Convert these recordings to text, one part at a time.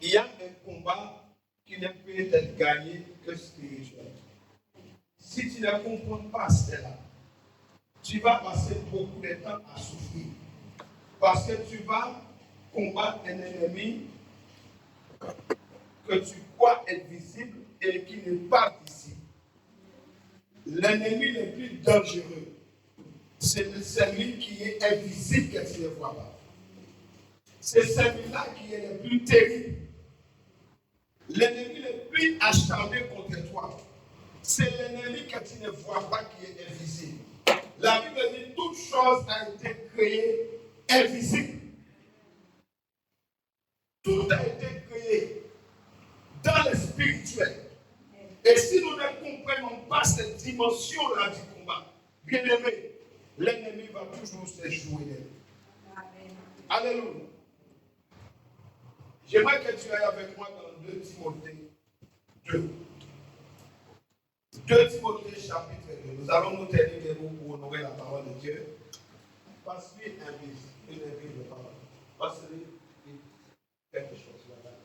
Il y a un combat qui ne peut être gagné que spirituel. Si tu ne comprends pas cela, tu vas passer beaucoup de temps à souffrir. Parce que tu vas combattre un ennemi que tu crois être visible et qui n'est pas visible. L'ennemi le plus dangereux, c'est celui qui est invisible que tu ne vois pas. C'est celui-là qui est le plus terrible. L'ennemi le plus acharné contre toi, c'est l'ennemi que tu ne vois pas qui est invisible. La Bible dit toute chose a été créée invisible. Tout a été créé dans le spirituel. Et si nous ne comprenons pas cette dimension-là du combat, bien aimé, l'ennemi va toujours se jouer. Alléluia. J'aimerais que tu ailles avec moi dans 2 Timothée 2. 2 Timothée chapitre 2. Nous allons nous tenir debout pour honorer la parole de Dieu. Passe-lui un livre, une Bible de parole. Passe-lui quelque chose là-bas.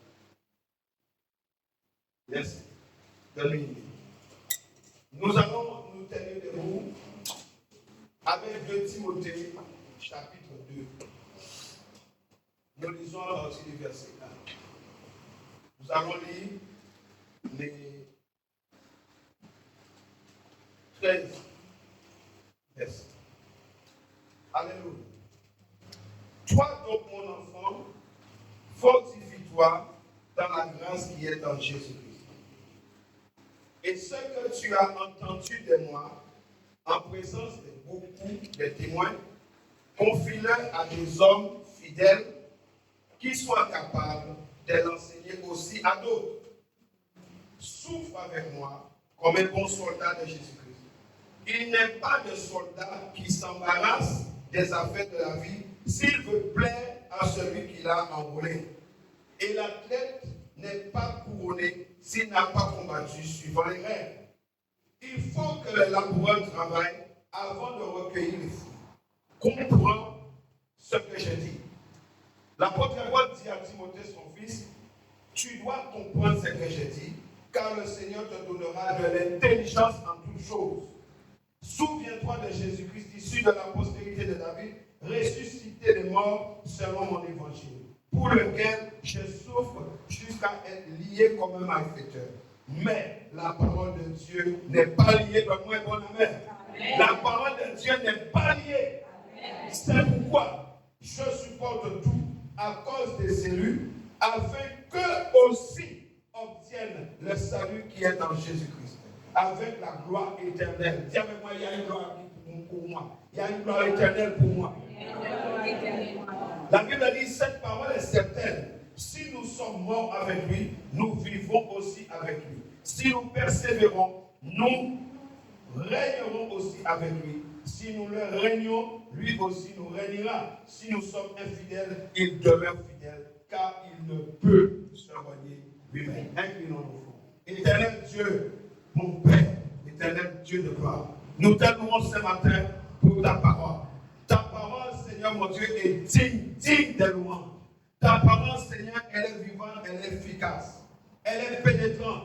Merci. Donne-lui. Nous allons nous tenir debout avec 2 Timothée chapitre 2. Nous lisons à partir du verset 1. Nous allons lire les 13 versets. Alléluia. Toi donc, mon enfant, fortifie-toi dans la grâce qui est en Jésus-Christ. Et ce que tu as entendu de moi, en présence de beaucoup de témoins, confie-le à des hommes fidèles qui soient capables de l'enseigner aussi à d'autres. Souffre avec moi comme un bon soldat de Jésus-Christ. Il n'est pas de soldat qui s'embarrasse des affaires de la vie s'il veut plaire à celui qui l'a enrôlé. Et l'athlète n'est pas couronné s'il n'a pas combattu suivant les règles. Il faut que le laboureur travaille avant de recueillir les fruits. Comprends ce que je dis. L'apôtre Paul dit à Timothée, son fils, tu dois comprendre ce que je dis, car le Seigneur te donnera de l'intelligence en toutes choses. Souviens-toi de Jésus-Christ, issu de la postérité de David, ressuscité des morts selon mon évangile, pour lequel je souffre jusqu'à être lié comme un malfaiteur. Mais la parole de Dieu n'est pas liée, donne-moi un bon amen. La parole de Dieu n'est pas liée. C'est pourquoi je supporte tout à cause des élus, afin qu'eux aussi obtiennent le salut qui est en Jésus-Christ, avec la gloire éternelle. Dis avec moi, il y a une gloire pour moi. Il y a une gloire éternelle pour moi. La Bible dit, cette parole est certaine. Si nous sommes morts avec lui, nous vivons aussi avec lui. Si nous persévérons, nous régnerons aussi avec lui. Si nous le régnons, lui aussi nous régnera. Si nous sommes infidèles, il demeure fidèle, car il ne peut se renier lui-même. Inclinons-nous. Éternel Dieu, mon Père, éternel Dieu de gloire, nous t'aimons ce matin pour ta parole. Ta parole, Seigneur mon Dieu, est digne de louange. Ta parole, Seigneur, elle est vivante, elle est efficace. Elle est pénétrante,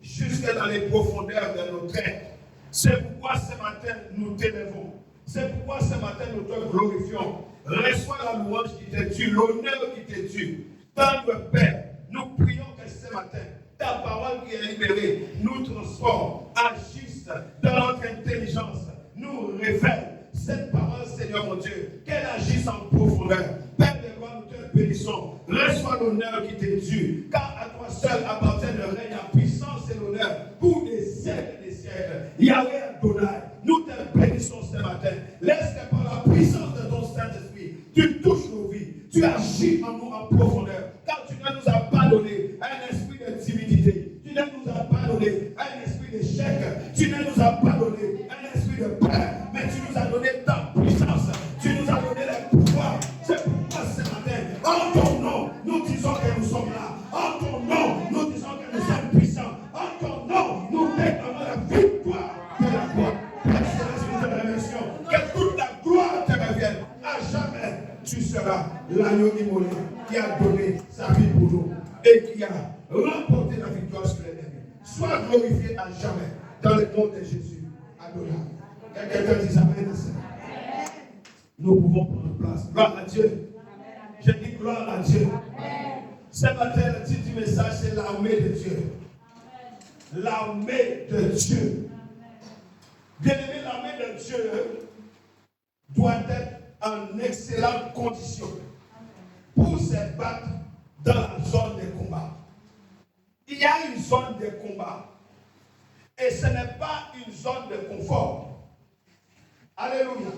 jusque dans les profondeurs de notre être. C'est pourquoi ce matin, nous t'élevons. C'est pourquoi ce matin, nous te glorifions. Reçois la louange qui t'est due, l'honneur qui t'est dû. Dans le Père, nous prions que ce matin, ta parole qui est libérée nous transforme, agisse dans notre intelligence, nous révèle cette parole, Seigneur mon Dieu, qu'elle agisse en profondeur. Père de gloire, nous te bénissons. Reçois l'honneur qui t'est dû, car à toi seul appartient le règne, la puissance et l'honneur pour des siècles et des siècles. Yahweh Adonai, nous te bénissons ce matin. Laisse que par la puissance de ton Saint-Esprit, tu touches nos vies, tu agis en nous en profondeur, car tu ne nous as pas donné un esprit de timidité, tu ne nous as pas donné un esprit d'échec, tu ne nous as pas donné un esprit de peur, mais tu nous as donné ta puissance, tu nous as donné le pouvoir. C'est pourquoi ce matin, en ton nom, nous disons que nous sommes là. En ton nom, nous disons que nous sommes puissants. En ton nom, nous déclarons la victoire de la gloire. Excellence, nous te remercions. Que toute la gloire te revienne. À jamais, tu seras l'agneau immolé qui a donné sa vie pour nous et qui a Seigneur, remporter la victoire sur les ennemis. Sois glorifié à jamais dans le nom de Jésus. Adonai. Quelqu'un dit amen à ça. Nous pouvons prendre place. Gloire à Dieu. Je dis gloire à Dieu. Ce matin, le titre du message, c'est l'armée de Dieu. L'armée de Dieu. Bien-aimé, l'armée de Dieu doit être en excellente condition pour se battre dans la zone de combat. Il y a une zone de combat et ce n'est pas une zone de confort. Alléluia.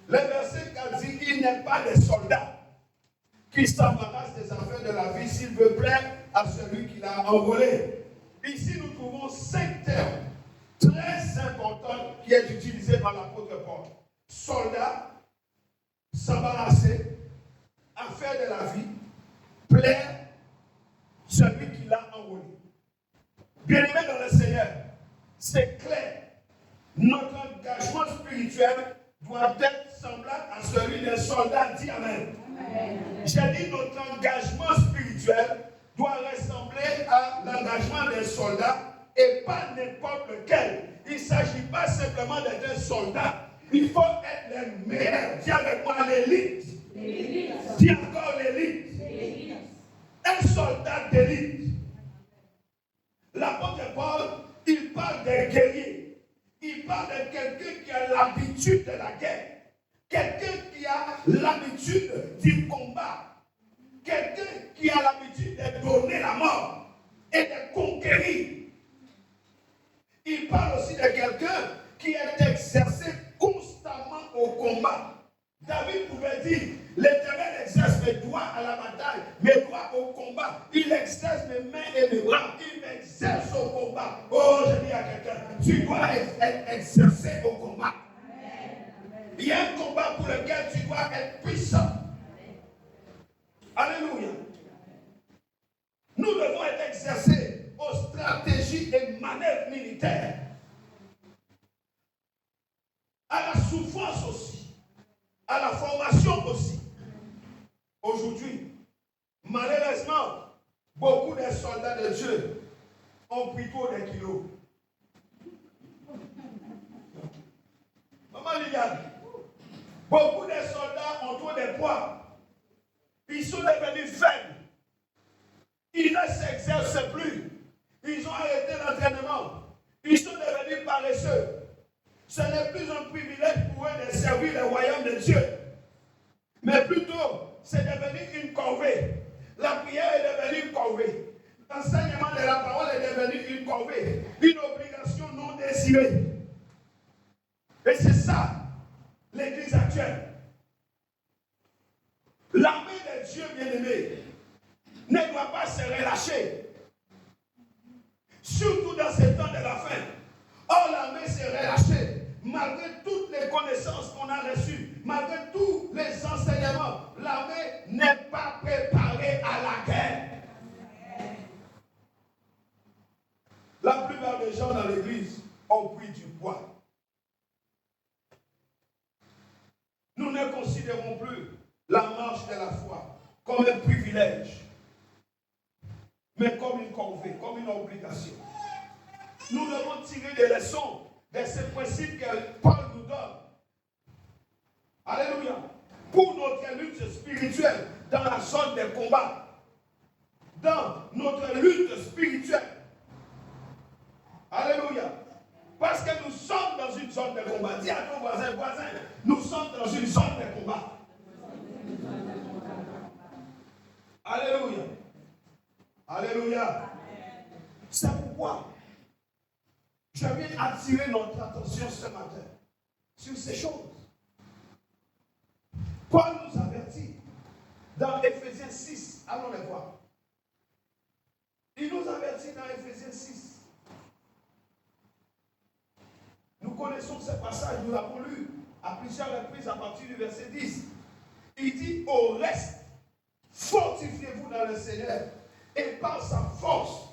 Le verset 4 dit qu'il n'y a pas de soldats qui s'embarrassent des affaires de la vie s'il veut plaire à celui qui l'a enrôlé. Ici, nous trouvons 5 termes très importants qui est utilisé par l'apôtre Paul. Soldat, s'embarrasser, affaire de la vie, plaire celui qui l'a enrôlé. Bien-aimé dans le Seigneur, c'est clair. Notre engagement spirituel doit être semblable à celui d'un soldat. Dis Amen. J'ai dit notre engagement spirituel doit ressembler à l'engagement d'un soldat et pas n'importe lequel. Il ne s'agit pas simplement d'être un soldat. Il faut être le meilleur. Dis avec moi l'élite. Dis encore l'élite. Un soldat d'élite. L'apôtre Paul, il parle d'un guerrier. Il parle de quelqu'un qui a l'habitude de la guerre. Quelqu'un qui a l'habitude du combat. Quelqu'un qui a l'habitude de donner la mort et de conquérir. Il parle aussi de quelqu'un qui est exercé constamment au combat. David pouvait dire, l'Éternel exerce mes doigts à la bataille, mes doigts au combat. Il exerce mes mains et mes bras. Il m'exerce au combat. Oh, je dis à quelqu'un, tu dois être exercé au combat. Il y a un combat pour lequel tu dois être puissant. Alléluia. Nous devons être exercés aux stratégies et manœuvres militaires. À la souffrance aussi. À la formation aussi. Aujourd'hui, malheureusement, beaucoup de soldats de Dieu ont pris trop de kilos. Maman Liliane, beaucoup de soldats ont trop de poids. Ils sont devenus faibles. Ils ne s'exercent plus. Ils ont arrêté l'entraînement. Ils sont devenus paresseux. Ce n'est plus un privilège pour eux de servir le royaume de Dieu. Mais plutôt, c'est devenu une corvée. La prière est devenue une corvée. L'enseignement de la parole est devenu une corvée. Une obligation non désirée. Et c'est ça, l'Église actuelle. L'armée de Dieu bien-aimé ne doit pas se relâcher. Surtout dans ces temps de la fin. Or, l'armée s'est relâchée. Malgré toutes les connaissances qu'on a reçues, malgré tous les enseignements, l'armée n'est pas préparée à la guerre. La plupart des gens dans l'église ont pris du poids. Nous ne considérons plus la marche de la foi comme un privilège, mais comme une corvée, comme une obligation. Nous devons tirer des leçons de ces principes que Paul nous donne. Alléluia. Pour notre lutte spirituelle dans la zone de combat. Dans notre lutte spirituelle. Alléluia. Parce que nous sommes dans une zone de combat. Dis à ton voisin, nous sommes dans une zone de combat. Alléluia. Alléluia. C'est pourquoi je viens attirer notre attention ce matin sur ces choses. Paul nous avertit dans Éphésiens 6. Allons les voir. Il nous avertit dans Éphésiens 6. Nous connaissons ce passage, nous l'avons lu à plusieurs reprises à partir du verset 10. Il dit, au reste, fortifiez-vous dans le Seigneur et par sa force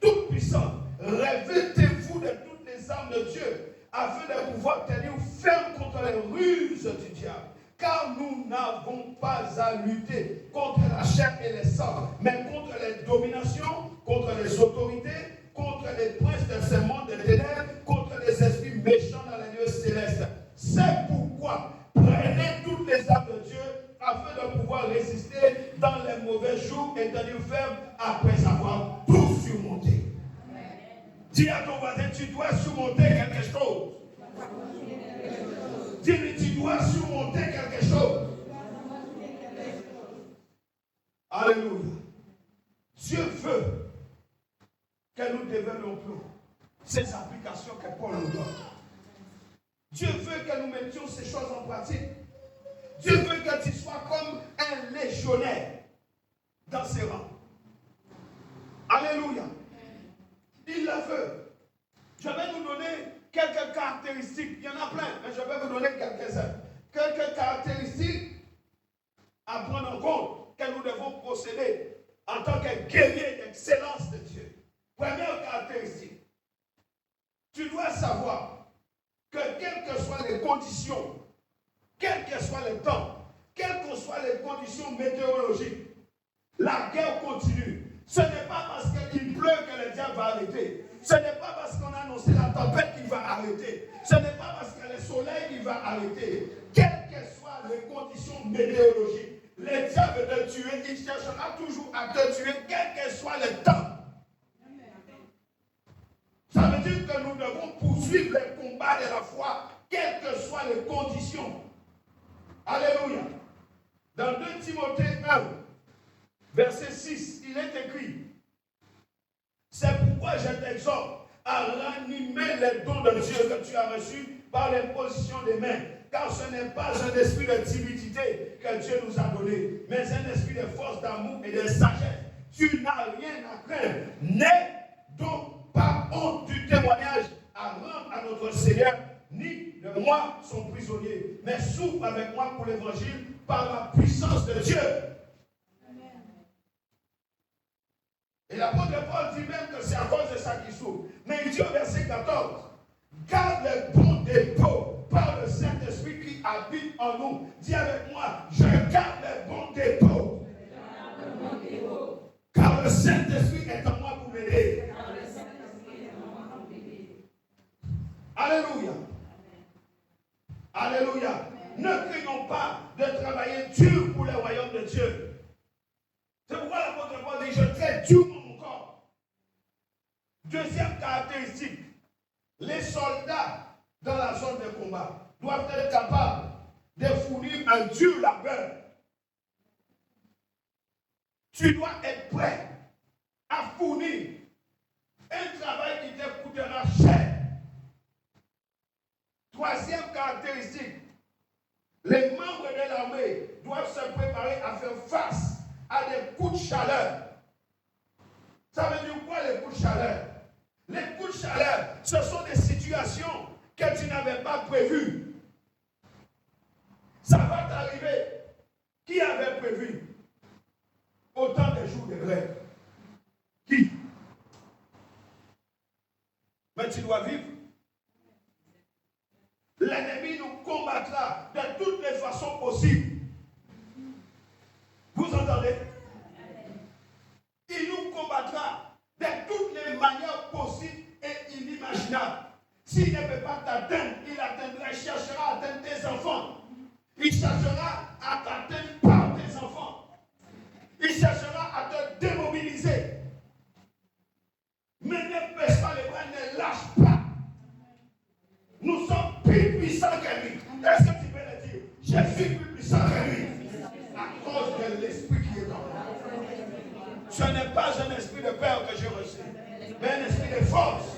toute puissante, revêtez-vous de toutes les armes de Dieu afin de pouvoir tenir ferme contre les ruses du diable. Car nous n'avons pas à lutter contre la chair et les sangs, mais contre les dominations, contre les autorités, contre les princes de ce monde des ténèbres, contre les esprits méchants dans les lieux célestes. C'est pourquoi prenez toutes les armes de Dieu afin de pouvoir résister dans les mauvais jours et tenir ferme après avoir tout surmonté. Dis à ton voisin, tu dois surmonter quelque chose. Dis-lui, tu dois surmonter quelque chose. Alléluia. Dieu veut que nous développions ces applications que Paul nous donne. Dieu veut que nous mettions ces choses en pratique. Dieu veut que tu sois comme un légionnaire dans ses rangs. Alléluia. Il le veut. Je vais vous donner quelques caractéristiques. Il y en a plein, mais je vais vous donner quelques-uns. Quelques caractéristiques à prendre en compte que nous devons posséder en tant que guerrier d'excellence de Dieu. Première caractéristique. Tu dois savoir que quelles que soient les conditions, quel que soit le temps, quelles que soient les conditions météorologiques, la guerre continue. Ce n'est pas parce qu'il pleut que le diable va arrêter. Ce n'est pas parce qu'on a annoncé la tempête qu'il va arrêter. Ce n'est pas parce qu'il y a le soleil qu'il va arrêter. Quelles que soient les conditions météorologiques, le diable veut te tuer. Il cherchera toujours à te tuer, quel que soit le temps. Ça veut dire que nous devons poursuivre les combats de la foi, quelles que soient les conditions. Alléluia. Dans 2 Timothée 1, verset 6, il est écrit: c'est pourquoi je t'exhorte à ranimer les dons de Dieu que tu as reçus par l'imposition des mains. Car ce n'est pas un esprit de timidité que Dieu nous a donné, mais un esprit de force, d'amour et de sagesse. Tu n'as rien à craindre. N'aie donc pas honte du témoignage à rendre à notre Seigneur, ni de moi son prisonnier, mais souffre avec moi pour l'évangile par la puissance de Dieu. Et l'apôtre Paul dit même que c'est à cause de ça qu'il souffre. Mais il dit au verset 14, garde le bon dépôt par le Saint-Esprit qui habite en nous. Dis avec moi, je garde le bon dépôt. Car le Saint-Esprit est en moi pour m'aider. Alléluia. Alléluia. Ne craignons pas de travailler dur pour le royaume de Dieu. C'est pourquoi l'apôtre Paul dit, je traite dur mon corps. Deuxième caractéristique, les soldats dans la zone de combat doivent être capables de fournir un dur labeur. Tu dois être prêt à fournir un travail qui te coûtera cher. Troisième caractéristique, les membres de l'armée doivent se préparer à faire face à des coups de chaleur. Ça veut dire quoi les coups de chaleur? Les coups de chaleur, ce sont des situations que tu n'avais pas prévues. Ça va t'arriver. Qui avait prévu autant de jours de grève? Qui? Mais tu dois vivre. L'ennemi nous combattra de toutes les façons possibles. Vous entendez? Il nous combattra de toutes les manières possibles et inimaginables. S'il ne peut pas t'atteindre, il cherchera à atteindre tes enfants. Il cherchera à t'atteindre par tes enfants. Il cherchera à te démobiliser. Mais ne baisse pas les bras, ne lâche pas. Nous sommes plus puissants que lui. Est-ce que tu peux le dire? Je suis plus puissant que lui. À cause de l'esprit qui est en moi. Ce n'est pas un esprit de peur que j'ai reçu, mais un esprit de force.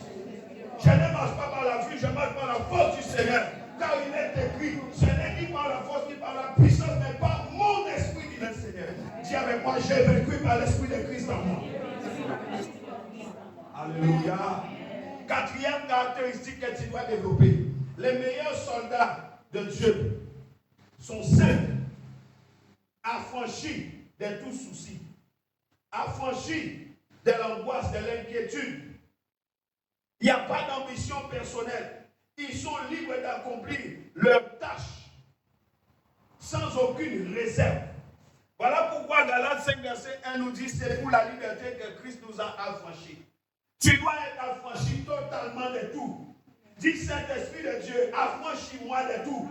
Je ne marche pas par la vue, je marche par la force du Seigneur. Car il est écrit, ce n'est ni par la force ni par la puissance, mais par mon esprit, dit le Seigneur. Dis avec moi, j'ai vaincu par l'esprit de Christ en moi. Alléluia. Quatrième caractéristique que tu dois développer. Les meilleurs soldats de Dieu sont simples, affranchis de tout souci, affranchis de l'angoisse, de l'inquiétude. Il n'y a pas d'ambition personnelle. Ils sont libres d'accomplir leurs tâches sans aucune réserve. Voilà pourquoi Galates 5, verset 1 nous dit, c'est pour la liberté que Christ nous a affranchis. Tu dois être affranchi totalement de tout. Dis Saint-Esprit de Dieu, affranchis-moi de tout.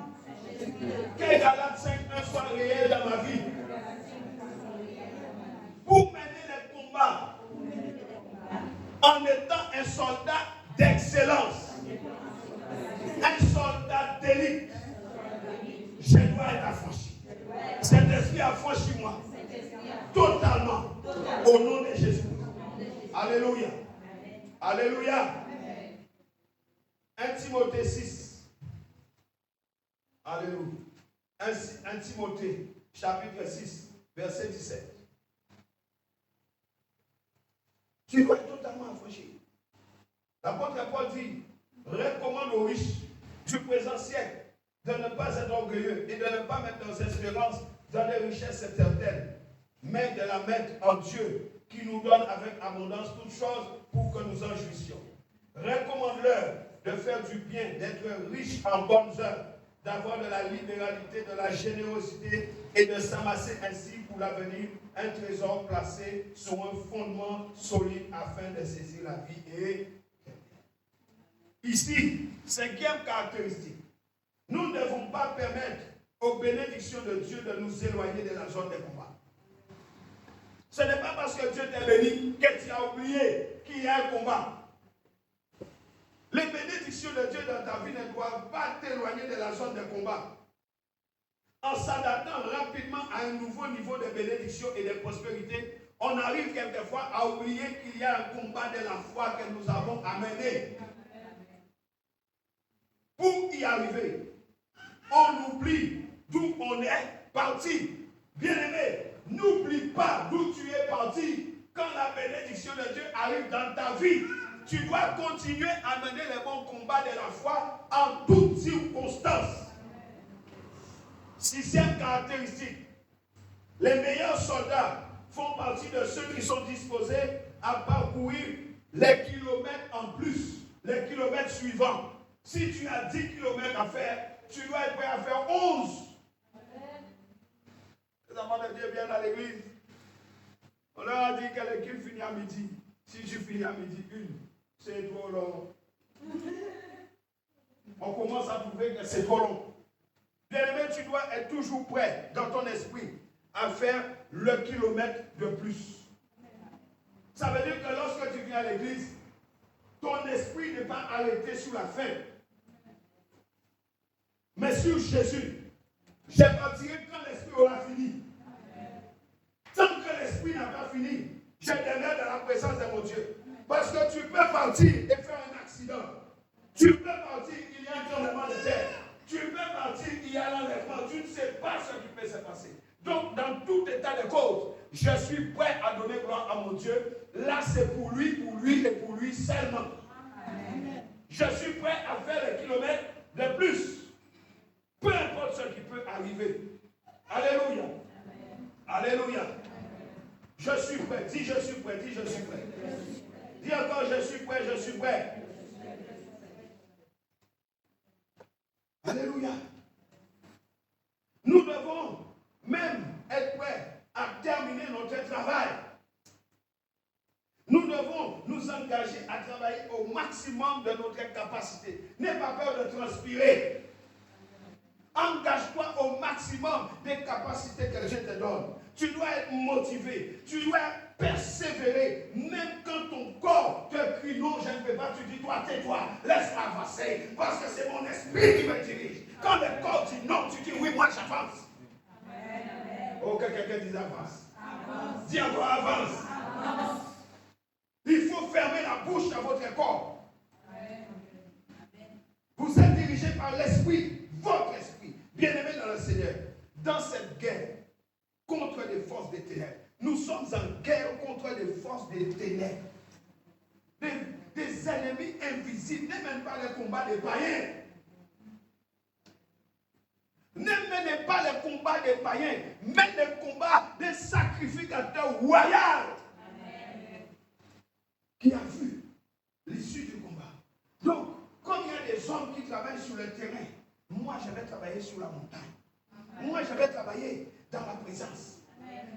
Que Galates 5, 1 soit réel dans ma vie. Pour mener les combats en étant un soldat d'excellence, un soldat d'élite, je dois être affranchi. Saint-Esprit, affranchis-moi totalement au nom de Jésus. Alléluia. Alléluia. 1 Timothée 6. Alléluia. 1 Timothée, chapitre 6, verset 17. Tu dois être totalement affranchi. L'apôtre Paul dit, recommande aux riches du présent siècle de ne pas être orgueilleux et de ne pas mettre leurs espérances dans les richesses éternelles, mais de la mettre en Dieu, qui nous donne avec abondance toutes choses pour que nous en jouissions. Recommande-leur de faire du bien, d'être riches en bonnes œuvres, d'avoir de la libéralité, de la générosité et de s'amasser ainsi pour l'avenir un trésor placé sur un fondement solide afin de saisir la vie et ici, cinquième caractéristique, nous ne devons pas permettre aux bénédictions de Dieu de nous éloigner de la zone de combat. Ce n'est pas parce que Dieu t'a béni que tu as oublié qu'il y a un combat. Les bénédictions de Dieu dans ta vie ne doivent pas t'éloigner de la zone de combat. En s'adaptant rapidement à un nouveau niveau de bénédiction et de prospérité, on arrive quelquefois à oublier qu'il y a un combat de la foi que nous avons à mener. Pour y arriver, on oublie d'où on est parti. Bien-aimé, n'oublie pas d'où tu es parti. Quand la bénédiction de Dieu arrive dans ta vie, tu dois continuer à mener les bons combats de la foi en toutes circonstances. Sixième caractéristique, les meilleurs soldats font partie de ceux qui sont disposés à parcourir les kilomètres en plus, les kilomètres suivants. Si tu as 10 kilomètres à faire, tu dois être prêt à faire 11. Les enfants de Dieu viennent à l'église. On leur a dit que le culte finit à midi. Si tu finis à midi 1, c'est trop long. On commence à trouver que c'est trop long. Bien-aimé, tu dois être toujours prêt dans ton esprit à faire le kilomètre de plus. Ça veut dire que lorsque tu viens à l'église, ton esprit n'est pas arrêté sur la fin, mais sur Jésus. Je partirai quand l'esprit aura fini. Tant que l'esprit n'a pas fini, je demeure dans la présence de mon Dieu. Parce que tu peux partir et faire un accident. Tu peux partir, il y a un tremblement de terre. Tu peux partir, il y a l'enlèvement. Tu ne sais pas ce qui peut se passer. Donc, dans tout état de cause, je suis prêt à donner gloire à mon Dieu. Là, c'est pour lui et pour lui seulement. Amen. Je suis prêt à faire les kilomètres de plus. Peu importe ce qui peut arriver. Alléluia. Amen. Alléluia. Amen. Je suis prêt. Dis je suis prêt. Dis je suis prêt. Dis encore je suis prêt. Je suis prêt. Alléluia. Nous devons même être prêts à terminer notre travail. Nous devons nous engager à travailler au maximum de notre capacité. N'aie pas peur de transpirer. Engage-toi au maximum des capacités que je te donne. Tu dois être motivé. Tu dois persévérer. Même quand ton corps te crie non, je ne peux pas, tu dis toi, tais-toi, laisse-moi avancer. Parce que c'est mon esprit qui me dirige. Quand le corps dit non, tu dis oui, moi j'avance. Oh, que quelqu'un dise avance. Avance. Dis encore avance. Avance. Il faut fermer la bouche à votre corps. Amen. Vous êtes dirigé par l'esprit, votre esprit. Bien-aimé dans le Seigneur, dans cette guerre contre les forces des ténèbres, nous sommes en guerre contre les forces des ténèbres. Des ennemis invisibles, ne même pas les combats des païens. Ne menez pas les combats des païens, mais les combats des sacrificateurs royaux. Qui a vu l'issue du combat. Donc, comme il y a des hommes qui travaillent sur le terrain, moi je vais travailler sur la montagne. Moi, je vais travailler dans la présence.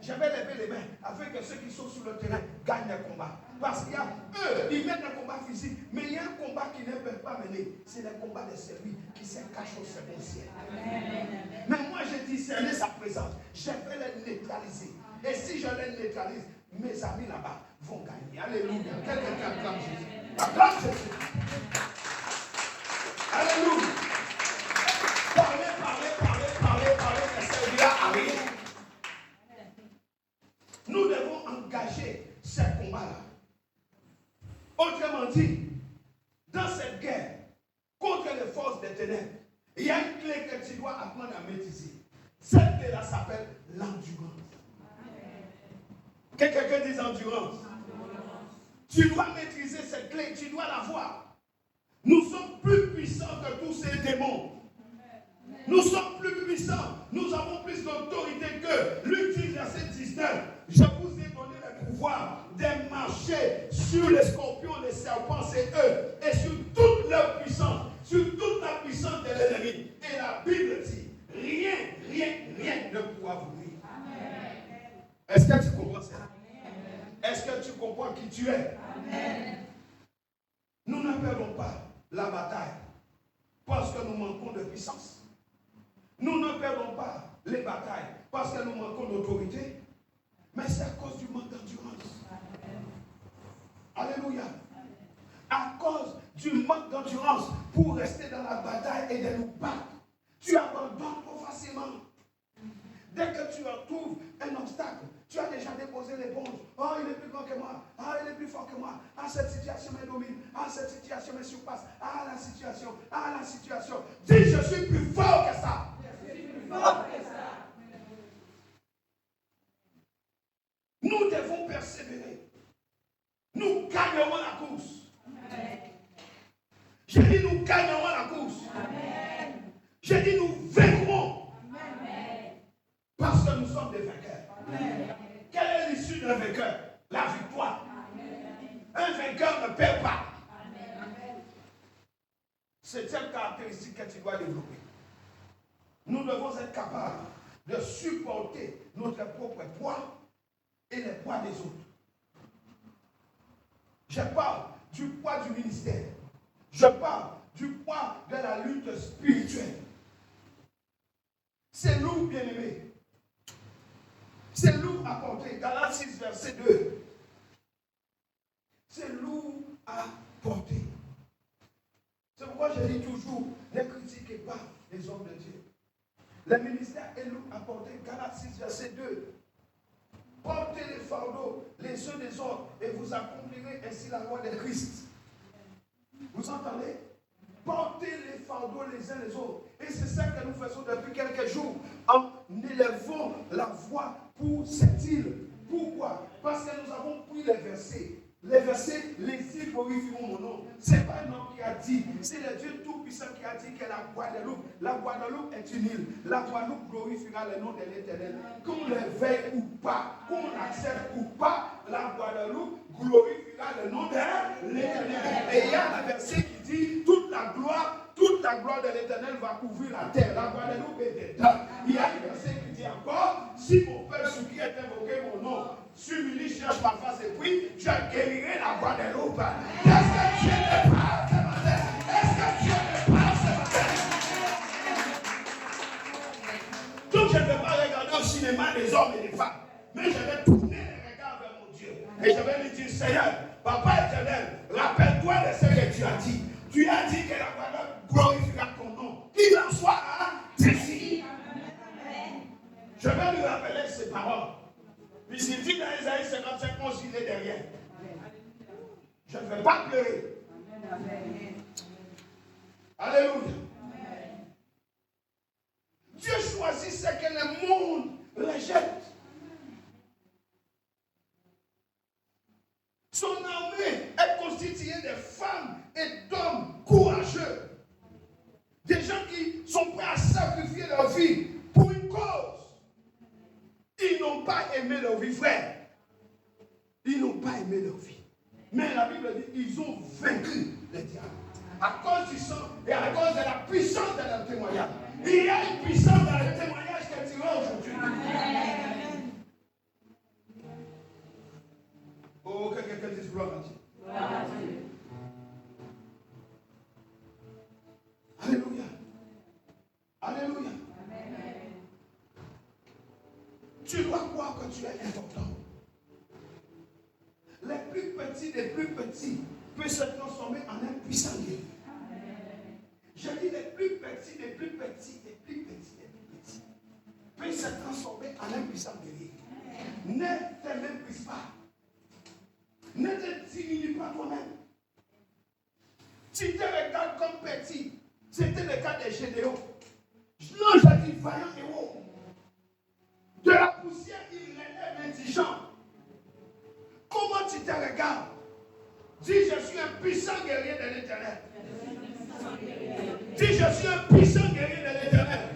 Je vais lever les mains afin que ceux qui sont sur le terrain gagnent le combat. Parce qu'il y a eux, ils mènent un combat physique, mais il y a un combat qu'ils ne peuvent pas mener. C'est le combat de celui qui se cache au second ciel. Mais moi, j'ai discerné sa présence. Je vais les neutraliser. Et si je les neutralise, mes amis là-bas vont gagner. Alléluia. Quelqu'un qui acclame Jésus. Acclame Jésus. Alléluia. Parlez, que celui-là arrive. Nous devons engager ce combat-là. Autrement dit, dans cette guerre contre les forces des ténèbres, il y a une clé que tu dois apprendre à maîtriser. Cette clé-là s'appelle l'endurance. Que quelqu'un dise endurance. Tu dois maîtriser cette clé, tu dois l'avoir. Nous sommes plus puissants que tous ces démons. Nous sommes plus puissants. Nous avons plus d'autorité que Luc 10, verset 19. Je vous ai donné le pouvoir de marcher sur les scorpions, les serpents, c'est eux. Et sur toute leur puissance, sur toute la puissance de l'ennemi. Et la Bible dit, rien ne pourra vous nuire. Est-ce que tu comprends ça? Est-ce que tu comprends qui tu es? Amen. Nous ne perdons pas la bataille parce que nous manquons de puissance. Nous ne perdons pas les batailles parce que nous manquons d'autorité, mais c'est à cause du manque d'endurance. Alléluia. À cause du manque d'endurance pour rester dans la bataille et de nous battre, tu abandonnes trop facilement. Dès que tu retrouves un obstacle, tu as déjà déposé l'éponge. Oh, il est plus grand que moi. Ah, il est plus fort que moi. Ah, cette situation me domine. Ah, cette situation me surpasse. Ah, la situation. Ah, la situation. Dis, je suis plus fort que ça. Je suis plus fort que ça. Nous devons persévérer. Nous gagnerons la course. Amen. J'ai dit, nous gagnerons la course. Amen. J'ai dit, nous vaincrons. Amen. Parce que nous sommes des vainqueurs. Amen. Quelle est l'issue d'un vainqueur? La victoire. Amen. Un vainqueur ne perd pas. Amen. C'est cette caractéristique que tu dois développer. Nous devons être capables de supporter notre propre poids et les poids des autres. Je parle du poids du ministère. Je parle du poids de la lutte spirituelle. C'est lourd, bien-aimé. C'est lourd à porter. Galates 6, verset 2. C'est lourd à porter. C'est pourquoi je dis toujours, ne critiquez pas les hommes de Dieu. Le ministère est lourd à porter. Galates 6, verset 2. Portez les fardeaux les uns des autres et vous accomplirez ainsi la loi de Christ. Vous entendez? Portez les fardeaux les uns les autres. Et c'est ça que nous faisons depuis quelques jours en élevant la voix pour cette île. Pourquoi? Parce que nous avons pris les versets. Les versets, les îles glorifieront mon nom. Ce n'est pas un homme qui a dit, c'est le Dieu Tout-Puissant qui a dit que la Guadeloupe est une île. La Guadeloupe glorifiera le nom de l'Éternel. Qu'on le veuille ou pas, qu'on accepte ou pas, la Guadeloupe glorifiera le nom de l'Éternel. Et il y a un verset qui dit, toute la gloire de l'Éternel va couvrir la terre. La Guadeloupe est dedans. Il y a un verset qui dit encore, si mon père sur qui est invoqué mon nom, s'humilie, cherche ma face et prie, je guérirai la Guadeloupe. Est-ce que Dieu ne parle ce matin? Est-ce que Dieu ne parle ce matin? Donc je ne vais pas regarder au cinéma des hommes et des femmes, mais je vais tourner les regards vers mon Dieu. Et je vais lui dire, Seigneur, Papa éternel, rappelle-toi de ce que tu as dit. Tu as dit que la Guadeloupe glorifiera ton nom. Qu'il en soit ainsi. Je vais lui rappeler ces paroles. Puisqu'il dit dans Isaïe 55, 11, il est derrière. Je ne vais pas pleurer. Alléluia. Dieu choisit ce que le monde rejette. Son armée est constituée de femmes et d'hommes courageux. Des gens qui sont prêts à sacrifier leur vie pour une cause. Ils n'ont pas aimé leur vie, frère. Ils n'ont pas aimé leur vie. Mais la Bible dit ils ont vaincu les diables. À cause du sang et à cause de la puissance de leur témoignage. Il y a une puissance dans le témoignage que Tu dois croire que tu es important. Les plus petits peuvent se transformer en un puissant guerrier. Je dis les plus petits peuvent se transformer en un puissant guerrier. Ne te méprise pas. Ne te diminue pas toi-même. Tu te regardes comme petit. C'était le cas des Gédéons. L'ange a dit vaillant héros. De la poussière, il relève indigent. Comment tu te regardes? Dis, je suis un puissant guerrier de l'Éternel. Dis, je suis un puissant guerrier de l'Éternel.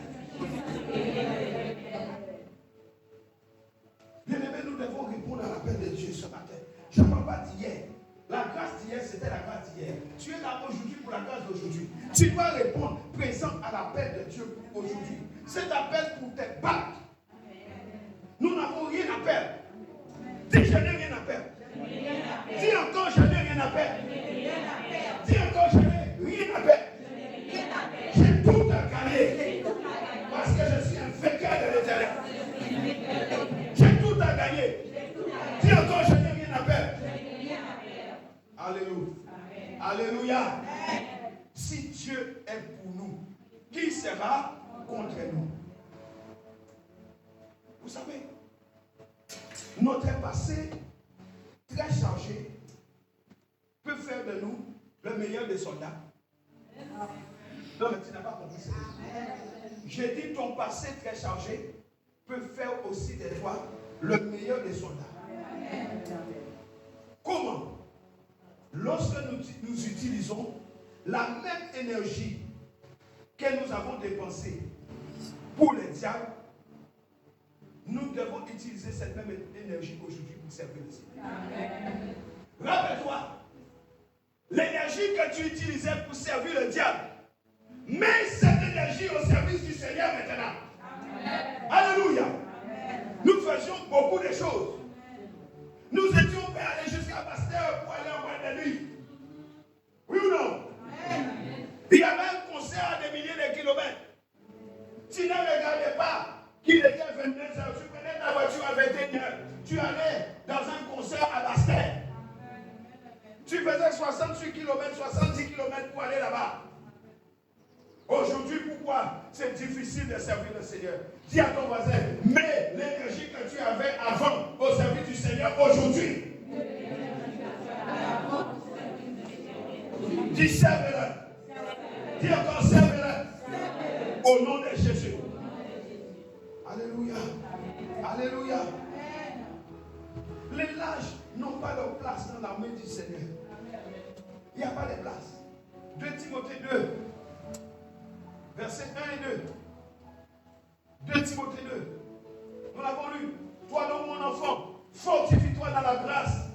Bien-aimés, nous devons répondre à l'appel de Dieu ce matin. Je ne parle pas d'hier. La grâce d'hier, c'était la grâce d'hier. Tu es là aujourd'hui pour la grâce d'aujourd'hui. Tu dois répondre présent à l'appel de Dieu pour aujourd'hui. Cet appel pour te battre. Nous n'avons rien à perdre. Dis, je n'ai rien à perdre. Dis encore, je n'ai rien à perdre. Dis encore, je n'ai rien à perdre. J'ai tout à gagner. Parce que je suis un vainqueur de l'Éternel. J'ai tout à gagner. Dis encore, je n'ai rien à perdre. Alléluia. Alléluia. Si Dieu est pour nous, qui sera contre nous? Vous savez, notre passé très chargé peut faire de nous le meilleur des soldats. Non, mais tu n'as pas compris ça. J'ai dit ton passé très chargé peut faire aussi de toi le meilleur des soldats. Comment? Lorsque nous utilisons la même énergie que nous avons dépensée pour les diables, nous devons utiliser cette même énergie aujourd'hui pour servir le Seigneur. Rappelle-toi, l'énergie que tu utilisais pour servir le diable, mets cette énergie au service du Seigneur maintenant. Amen. Alléluia. Amen. Nous faisions beaucoup de choses. Nous étions prêts à aller jusqu'à Pasteur pour aller en boîte de nuit. Oui ou non? Amen. Il y avait un concert à des milliers de kilomètres. Tu ne regardais pas qu'il était 22h, tu prenais ta voiture à 21h, tu allais dans un concert à Bastère. Tu faisais 68 km, 70 km pour aller là-bas. Aujourd'hui, pourquoi c'est difficile de servir le Seigneur? Dis à ton voisin, mets l'énergie que tu avais avant au service du Seigneur aujourd'hui. Dis serve-le. Dis encore serve-le. Au nom de Jésus. Alléluia. Alléluia. Les lâches n'ont pas leur place dans l'armée du Seigneur. Il n'y a pas de place. 2 Timothée 2, versets 1 et 2. 2 Timothée 2. Nous l'avons lu. Toi donc mon enfant, fortifie-toi dans la grâce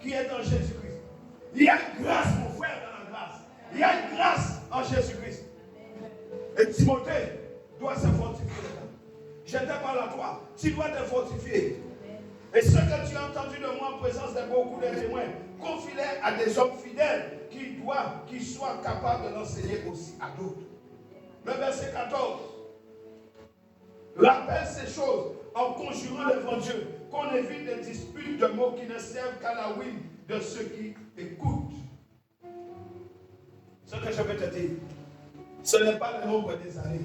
qui est en Jésus-Christ. Il y a une grâce, mon frère, dans la grâce. Il y a une grâce en Jésus-Christ. Et Timothée doit se fortifier. Je te parle à toi. Tu dois te fortifier. Et ce que tu as entendu de moi en présence de beaucoup de témoins, confie-les à des hommes fidèles qui soient capables de l'enseigner aussi à d'autres. Le verset 14. Rappelle ces choses en conjurant devant Dieu, qu'on évite des disputes de mots qui ne servent qu'à la ruine de ceux qui écoutent. Ce que je veux te dire, ce n'est pas le nombre des années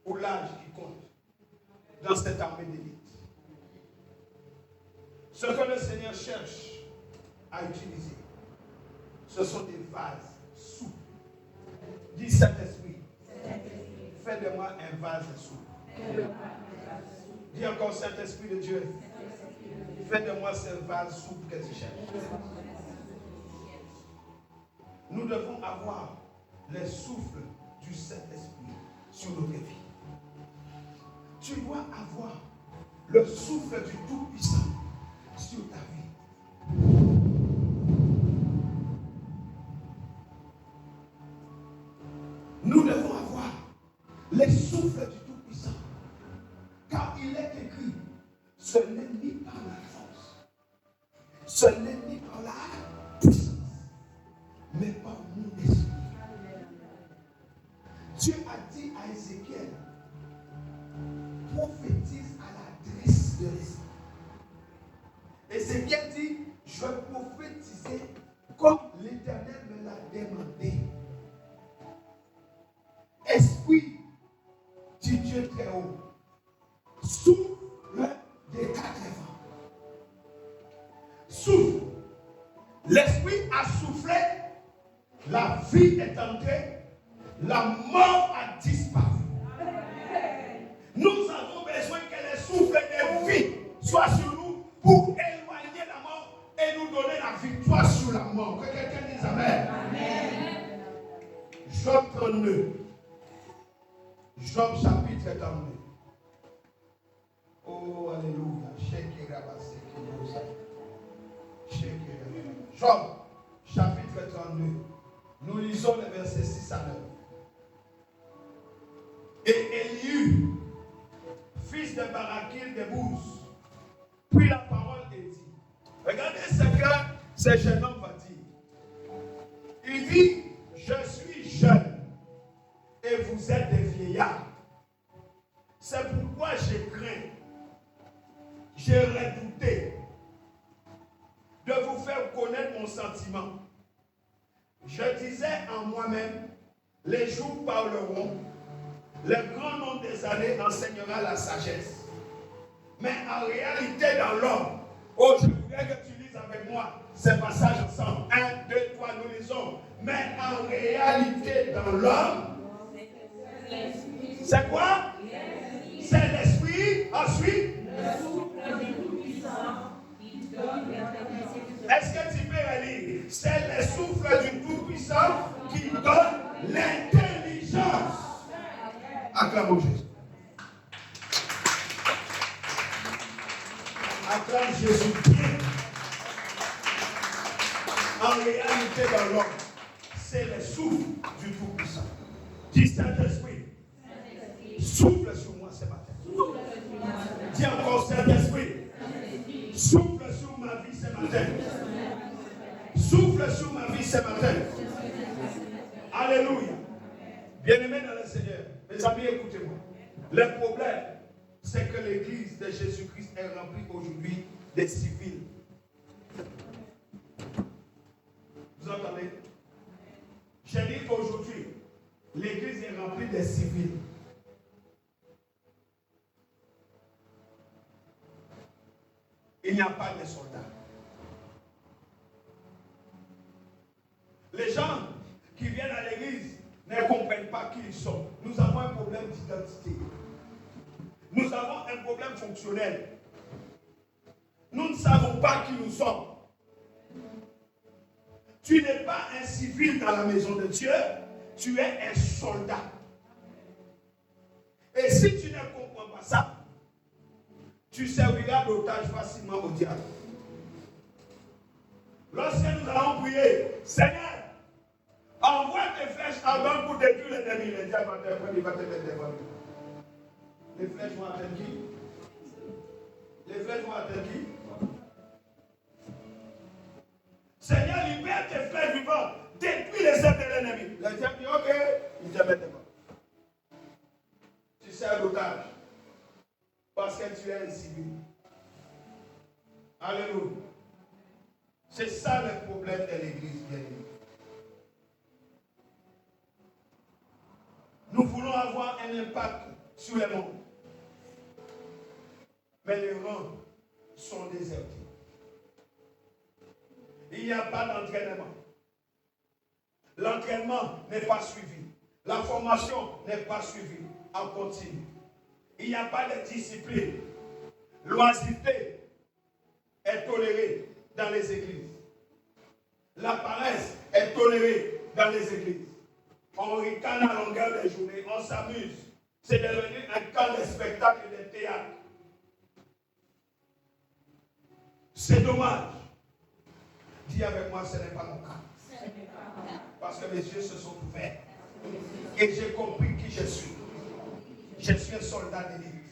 ou l'âge qui compte dans cette armée d'élite. Ce que le Seigneur cherche à utiliser, ce sont des vases souples. Dis Saint-Esprit, fais de moi un vase souple. Dis encore Saint-Esprit de Dieu, fais de moi ce vase souple que tu cherches. Nous devons avoir les souffles du Saint-Esprit sur notre vie. Tu dois avoir le souffle du Tout-Puissant sur ta vie. Nous devons avoir les souffles du Tout-Puissant. Car il est écrit, ce n'est ni par la force, ce n'est ni par la puissance, mais par mon esprit. Dieu a dit à Ézéchiel, prophétise à la prophétiserai. Et c'est bien dit, je vais prophétiser comme l'Éternel me l'a demandé. Esprit du Dieu très haut, souffle des 4 vents. Souffle. L'Esprit a soufflé, la vie est entrée, la mort a disparu. Nous avons besoin que le souffle de vie soit sur nous pour éloigner la mort et nous donner la victoire sur la mort. Que quelqu'un dise Amen. Amen. Job 32. Job chapitre 32. Oh, alléluia. Job chapitre 32. Nous lisons les versets 6 à 9. Et Élihu, fils de Barakil de Bouz, prit la parole et dit, regardez ce que ce jeune homme va dire. Il dit, je suis jeune et vous êtes des vieillards. C'est pourquoi j'ai craint, j'ai redouté de vous faire connaître mon sentiment. Je disais en moi-même, les jours parleront, le grand nombre des années enseignera la sagesse. Mais en réalité, dans l'homme, oh, je voudrais que tu lises avec moi ces passages ensemble. 1, 2, 3, nous lisons. Mais en réalité, dans l'homme, c'est quoi? C'est l'esprit. Ensuite, est-ce que tu peux relire? C'est le souffle du Tout-Puissant qui donne l'intelligence. Acclamons Jésus. Acclame Jésus bien. En réalité, dans l'homme, c'est le souffle du Tout-Puissant. Dis Saint-Esprit, souffle sur moi ce matin. Dis encore Saint-Esprit, souffle sur ma vie ce matin. Souffle sur ma vie ce matin. Alléluia. Bien-aimés dans le Seigneur, mes amis, écoutez-moi. Le problème, c'est que l'église de Jésus-Christ est remplie aujourd'hui des civils. Vous entendez? J'ai dit aujourd'hui, l'église est remplie des civils. Il n'y a pas de soldats. Les gens qui viennent à l'église ne comprennent pas qui ils sont. Nous avons un problème d'identité. Nous avons un problème fonctionnel. Nous ne savons pas qui nous sommes. Tu n'es pas un civil dans la maison de Dieu, tu es un soldat. Et si tu ne comprends pas ça, tu serviras d'otage facilement au diable. Lorsque nous allons prier, Seigneur, envoie tes flèches avant pour détruire l'ennemi. Le diable va te prendre, il va te mettre devant lui. Les flèches vont atteindre qui? Les flèches vont atteindre qui? Seigneur, libère tes flèches vivantes, détruis les œuvres de l'ennemi. Le diable dit ok, il te met devant. Tu sers d'otage parce que tu es un civil. Alléluia. C'est ça le problème de l'église bien-aimée. Nous voulons avoir un impact sur le monde. Mais les rangs sont désertés. Il n'y a pas d'entraînement. L'entraînement n'est pas suivi. La formation n'est pas suivie en continu. Il n'y a pas de discipline. L'oisiveté est tolérée dans les églises. La paresse est tolérée dans les églises. On ricane à longueur de journée, on s'amuse. C'est devenu un camp de spectacle et de théâtre. C'est dommage. Dis avec moi, ce n'est pas mon cas. Parce que mes yeux se sont ouverts. Et j'ai compris qui je suis. Je suis un soldat d'élite.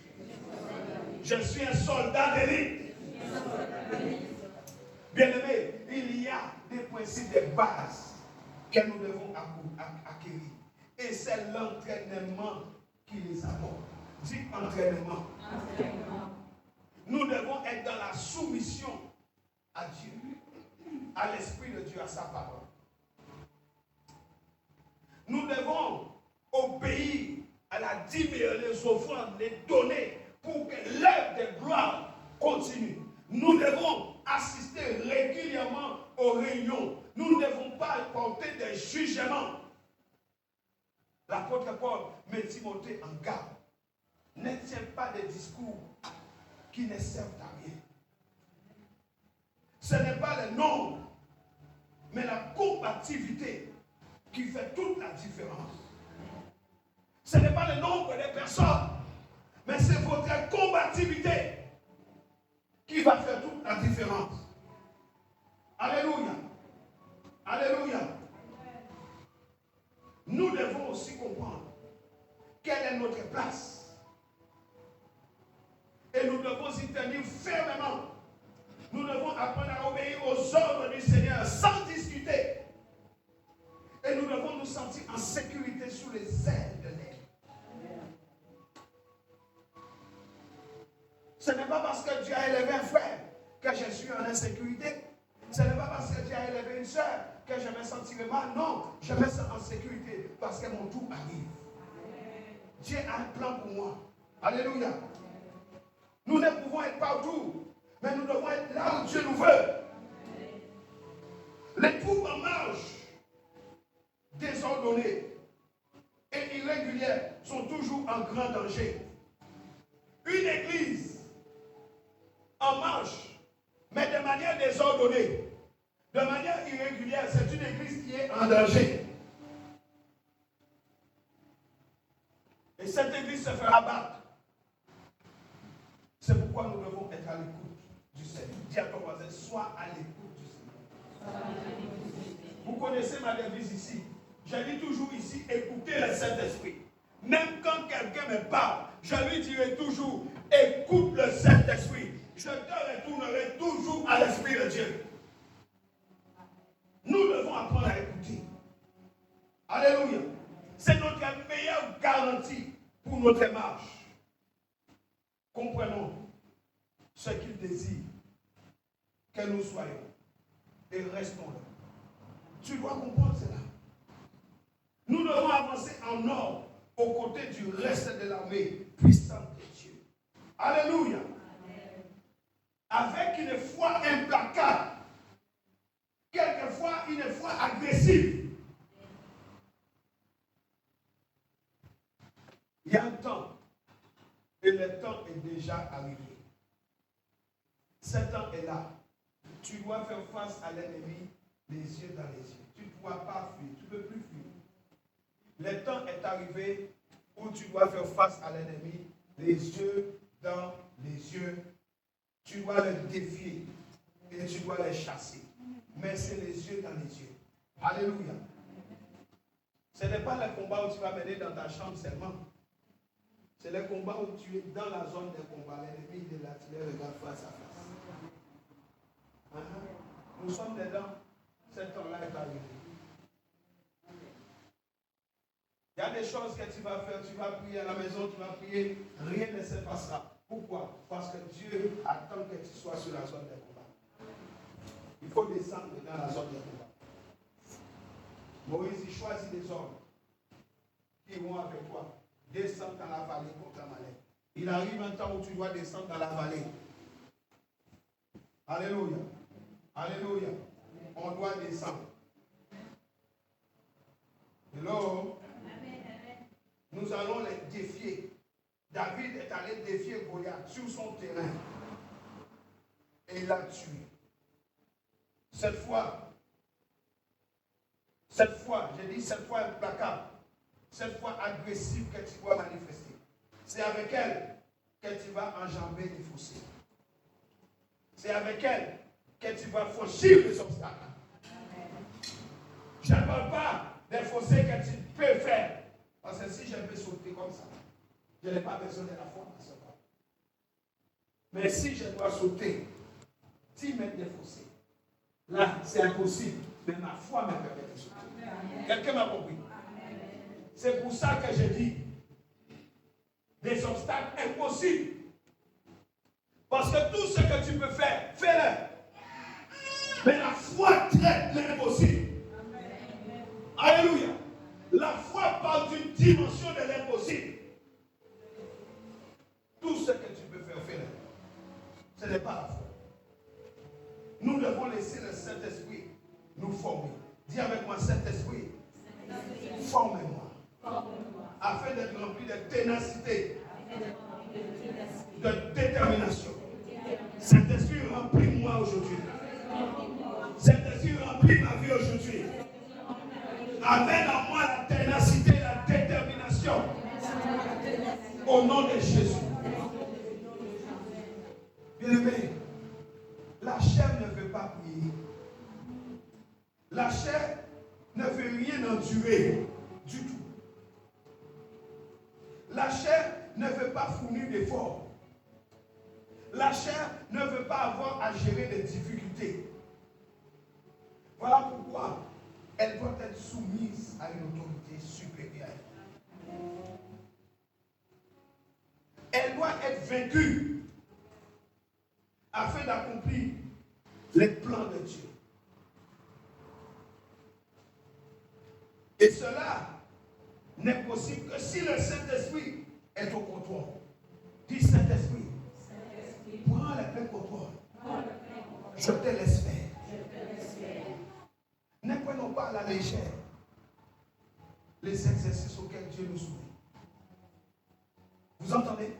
Je suis un soldat d'élite. Bien-aimé, il y a des principes de base que nous devons acquérir. Et c'est l'entraînement qui les apporte. Dis entraînement. Nous devons être dans la soumission à Dieu, à l'Esprit de Dieu, à sa parole. Nous devons obéir à la dîme et les offrandes, les donner pour que l'œuvre de gloire continue. Nous devons assister régulièrement aux réunions. Nous ne devons pas porter des jugements. L'apôtre Paul met Timothée en garde. Ne tiens pas des discours qui ne servent à rien. Ce n'est pas le nombre, mais la combativité qui fait toute la différence. Ce n'est pas le nombre des personnes, mais c'est votre combativité qui va faire toute la différence. Alléluia. Alléluia. Nous devons aussi comprendre quelle est notre place. Et nous devons y tenir fermement. Nous devons apprendre à obéir aux ordres du Seigneur sans discuter. Et nous devons nous sentir en sécurité sous les ailes de l'air. Ce n'est pas parce que Dieu a élevé un frère que je suis en insécurité. Ce n'est pas parce que Dieu a élevé une soeur que je me sentirai mal. Non, je me sens en sécurité parce que mon tour arrive. Dieu a un plan pour moi. Alléluia. Nous ne pouvons être partout, mais nous devons être là où Dieu nous veut. Les troupes en marche, désordonnées et irrégulières, sont toujours en grand danger. Une église en marche, mais de manière désordonnée, de manière irrégulière, c'est une église qui est en danger. Et cette église se fera battre. C'est pourquoi nous devons être à l'écoute du Seigneur. Dis à ton voisin, sois à l'écoute du Seigneur. Vous connaissez ma devise ici. Je dis toujours ici, écoutez le Saint-Esprit. Même quand quelqu'un me parle, je lui dirai toujours, écoute le Saint-Esprit. Je te retournerai toujours à l'Esprit de Dieu. Nous devons apprendre à écouter. Alléluia. C'est notre meilleure garantie pour notre marche. Comprenons ce qu'il désire que nous soyons et restons là. Tu dois comprendre cela. Nous devons avancer en ordre aux côtés du reste de l'armée puissante de Dieu. Alléluia. Avec une foi implacable, quelquefois une foi agressive. Il y a un temps, et le temps est déjà arrivé. Ce temps est là. Tu dois faire face à l'ennemi, les yeux dans les yeux. Tu ne pourras pas fuir, tu ne peux plus fuir. Le temps est arrivé où tu dois faire face à l'ennemi, les yeux dans les yeux. Tu dois le défier et tu dois les chasser. Mais c'est les yeux dans les yeux. Alléluia. Ce n'est pas le combat où tu vas mener dans ta chambre seulement. C'est le combat où tu es dans la zone de combat. L'ennemi de là, tu les regardes face à face. Nous sommes dedans. Ce temps-là est arrivé. Il y a des choses que tu vas faire. Tu vas prier à la maison, tu vas prier. Rien ne se passera. Pourquoi? Parce que Dieu attend que tu sois sur la zone de combat. Il faut descendre dans la zone de combat. Moïse, il choisit des hommes qui vont avec toi. Descendre dans la vallée contre Amalek. Il arrive un temps où tu dois descendre dans la vallée. Alléluia. Alléluia. On doit descendre. Hello. Nous allons les défier. David est allé défier Goliath sur son terrain. Et il l'a tué. Cette fois, j'ai dit cette fois implacable, cette fois agressive que tu dois manifester. C'est avec elle que tu vas enjamber les fossés. C'est avec elle que tu vas franchir les obstacles. Je ne parle pas des fossés que tu peux faire. Parce que si je peux sauter comme ça, je n'ai pas besoin de la foi à ce moment. Mais si je dois sauter 10 mètres de fossé, là, c'est impossible. Mais ma foi me permet de sauter. Quelqu'un m'a compris? C'est pour ça que je dis des obstacles impossibles. Parce que tout ce que tu peux faire, fais-le. Mais la foi traite l'impossible. Alléluia. La foi parle d'une dimension de l'impossible. Tout ce que tu peux faire, fais-le. Ce n'est pas la foi. Nous devons laisser le Saint-Esprit nous former. Dis avec moi, Saint-Esprit, formez-moi. Afin d'être rempli de ténacité, de détermination. Saint-Esprit, remplis-moi aujourd'hui. Saint-Esprit, remplis ma vie aujourd'hui. Amène en moi la ténacité, la détermination. Au nom de Jésus. Bien-aimé, la chair ne veut pas prier. La chair ne veut rien endurer du tout. La chair ne veut pas fournir d'efforts. La chair ne veut pas avoir à gérer des difficultés. Voilà pourquoi elle doit être soumise à une autorité supérieure. Elle doit être vaincue afin d'accomplir les plans de Dieu. Et cela n'est possible que si le Saint-Esprit est au contrôle. Dis Saint-Esprit, prends le plein contrôle. Je te laisse faire. Ne prenons pas à la légère les exercices auxquels Dieu nous soumet. Vous entendez?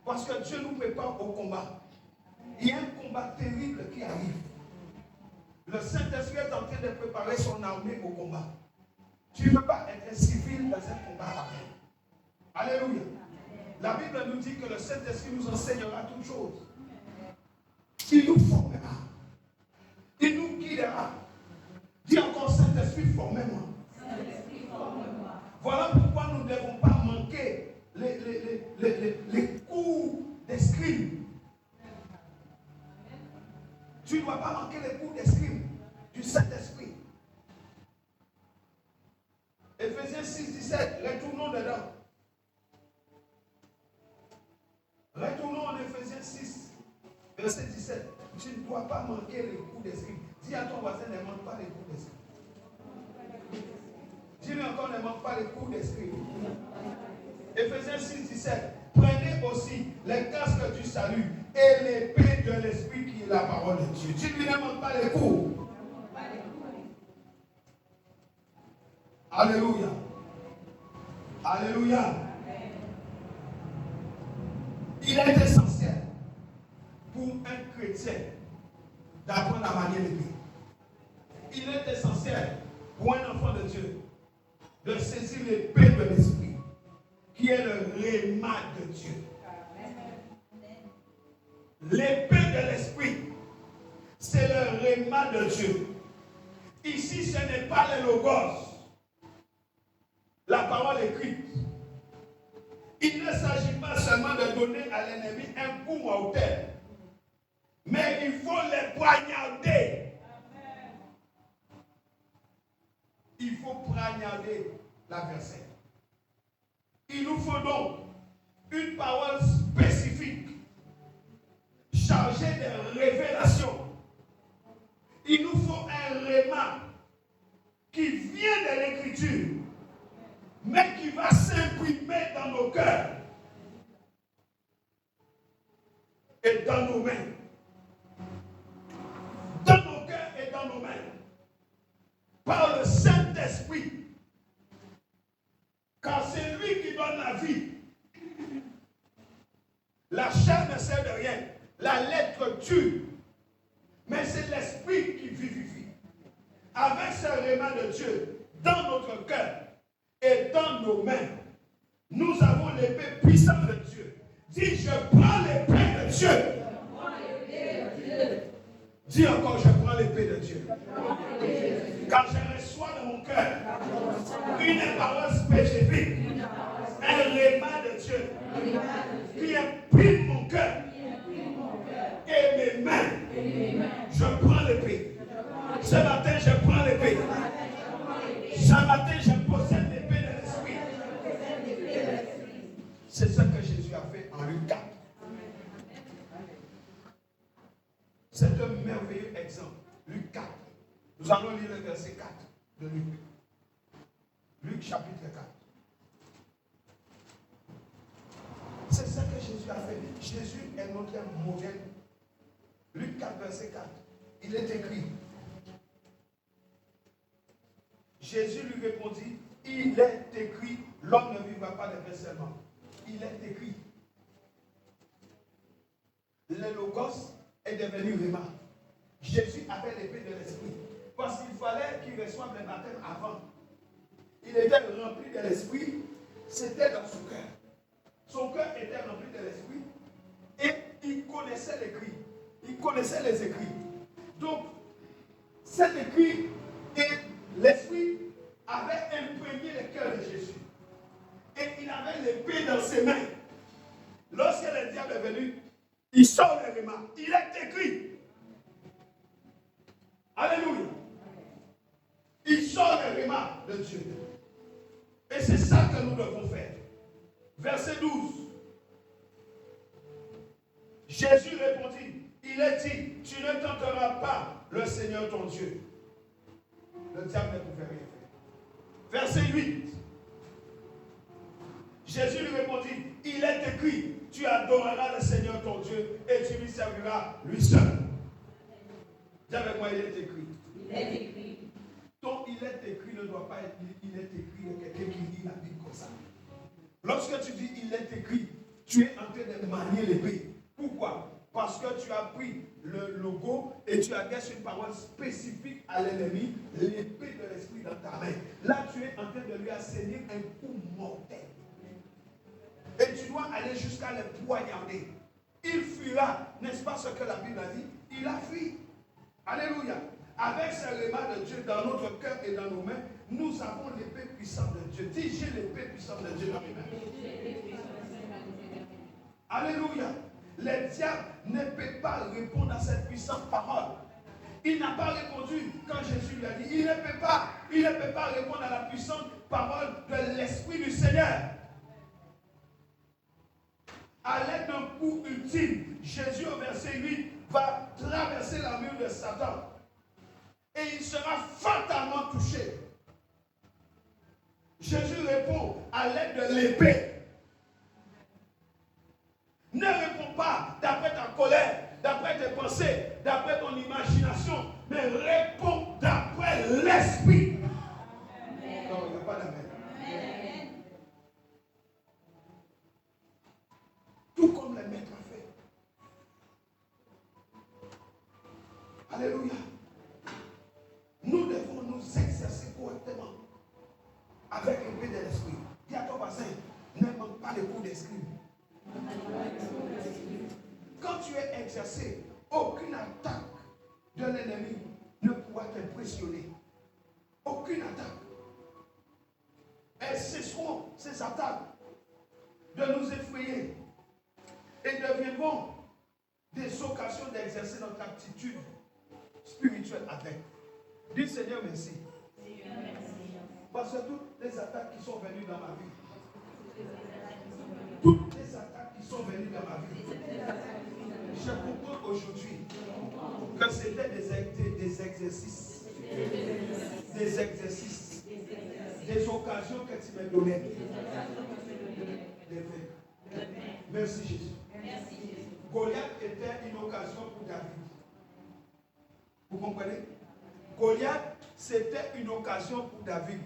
Parce que Dieu nous prépare au combat. Il y a un combat terrible qui arrive. Le Saint-Esprit est en train de préparer son armée au combat. Tu ne peux pas être civil dans un combat. Alléluia. La Bible nous dit que le Saint-Esprit nous enseignera toutes choses. Il nous formera. Il nous guidera. Dis encore, Saint-Esprit, formez-moi. Voilà pourquoi nous ne devons pas manquer les cours d'escrime. Tu ne dois pas manquer les cours d'escrime du Saint-Esprit. Éphésiens 6, 17, retournons dedans. Retournons en Éphésiens 6, verset 17. Tu ne dois pas manquer les cours d'escrime. Dis à ton voisin, ne manque pas les cours d'escrime. Dis-lui encore, ne manque pas les cours d'escrime. Éphésiens 6, 17. Prenez aussi les casques du salut et l'épée de l'esprit qui est la parole de Dieu. Dis-lui, ne manque pas les cours. Alléluia. Alléluia. Il est essentiel pour un chrétien d'apprendre à manier l'épée. Il est essentiel pour un enfant de Dieu de saisir l'épée de l'esprit qui est le rhéma de Dieu. L'épée de l'esprit, c'est le rhéma de Dieu. Ici, ce n'est pas le logos, la parole écrite. Il ne s'agit pas seulement de donner à l'ennemi un coup mortel, mais il faut les poignarder. Il faut poignarder l'adversaire. Il nous faut donc une parole spécifique, chargée de révélations. Il nous faut un rhéma qui vient de l'écriture, mais qui va s'imprimer dans nos cœurs et dans nos mains. Dans nos cœurs et dans nos mains. Par le Saint-Esprit. Car c'est lui qui donne la vie. La chair ne sert de rien. La lettre tue. Mais c'est l'Esprit qui vivifie. Avec ce rhéma de Dieu dans notre cœur et dans nos mains, nous avons l'épée puissante de Dieu. Dis, je prends l'épée de Dieu. Dis encore, je prends l'épée de Dieu. Quand je reçois dans mon cœur une parole spécifique, un rhéma de Dieu qui imprime mon cœur et mes mains, je prends l'épée. Ce matin, je prends l'épée. Ce matin, je possède l'épée de l'esprit. C'est ce que Jésus a fait en Luc 4. C'est un merveilleux exemple. Luc 4. Nous allons lire le verset 4 de Luc. Luc chapitre 4. C'est ça que Jésus a fait. Jésus est notre modèle. Luc 4, verset 4. Il est écrit. Jésus lui répondit, il est écrit, l'homme ne vivra pas de pain seulement. Il est écrit. Le logos est devenu Rhéma. Jésus avait l'épée de l'esprit. Parce qu'il fallait qu'il reçoive le baptême avant. Il était rempli de l'esprit. C'était dans son cœur. Son cœur était rempli de l'esprit. Et il connaissait l'écrit. Il connaissait les écrits. Donc, cet écrit et l'esprit avaient imprégné le cœur de Jésus. Et il avait l'épée dans ses mains. Lorsque le diable est venu, il sort le Rhéma. Il est écrit. Alléluia. Il sort le Rhéma de Dieu. Et c'est ça que nous devons faire. Verset 12. Jésus répondit, il est dit, tu ne tenteras pas le Seigneur ton Dieu. Le diable ne pouvait rien faire. Verset 8. Jésus lui répondit, il est écrit, tu adoreras le Seigneur ton Dieu et tu lui serviras lui seul. Dis avec moi, il est écrit. Il est écrit. Donc il est écrit ne doit pas être il est écrit de quelqu'un qui lit la Bible comme ça. Lorsque tu dis il est écrit, tu es en train de manier l'épée. Pourquoi? Parce que tu as pris le logo et tu adresses une parole spécifique à l'ennemi, l'épée de l'esprit dans ta main. Là, tu es en train de lui assainir un coup mortel. Et tu dois aller jusqu'à le poignarder. Il fuira, n'est-ce pas ce que la Bible a dit? Il a fui. Alléluia. Avec ce Rhéma de Dieu dans notre cœur et dans nos mains, nous avons l'épée puissante de Dieu. Dis, j'ai l'épée puissante de Dieu dans mes mains. Alléluia. Le diable ne peut pas répondre à cette puissante parole. Il n'a pas répondu quand Jésus lui a dit. Il ne peut pas répondre à la puissante parole de l'Esprit du Seigneur. À l'aide d'un coup ultime, Jésus au verset 8 va traverser la mur de Satan. Et il sera fatalement touché. Jésus répond à l'aide de l'épée. Ne réponds pas d'après ta colère, d'après tes pensées, d'après ton imagination, mais réponds d'après l'esprit. Non, il n'y a pas d'amen. Tout comme le maître a fait. Alléluia. Nous devons nous exercer correctement avec l'épée de l'esprit. Dis à ton voisin, ne manque pas de coups d'esprit. Quand tu es exercé, aucune attaque de l'ennemi ne pourra t'impressionner. Aucune attaque. Elles cesseront ces attaques de nous effrayer et deviendront des occasions d'exercer notre aptitude spirituelle avec. Dis Seigneur merci. Parce que toutes les attaques qui sont venues dans ma vie, toutes les attaques qui sont venues dans ma vie, je comprends aujourd'hui que c'était des exercices, des occasions que tu m'as données. Merci Jésus. Goliath était une occasion pour David. Vous comprenez? Goliath, c'était une occasion pour David.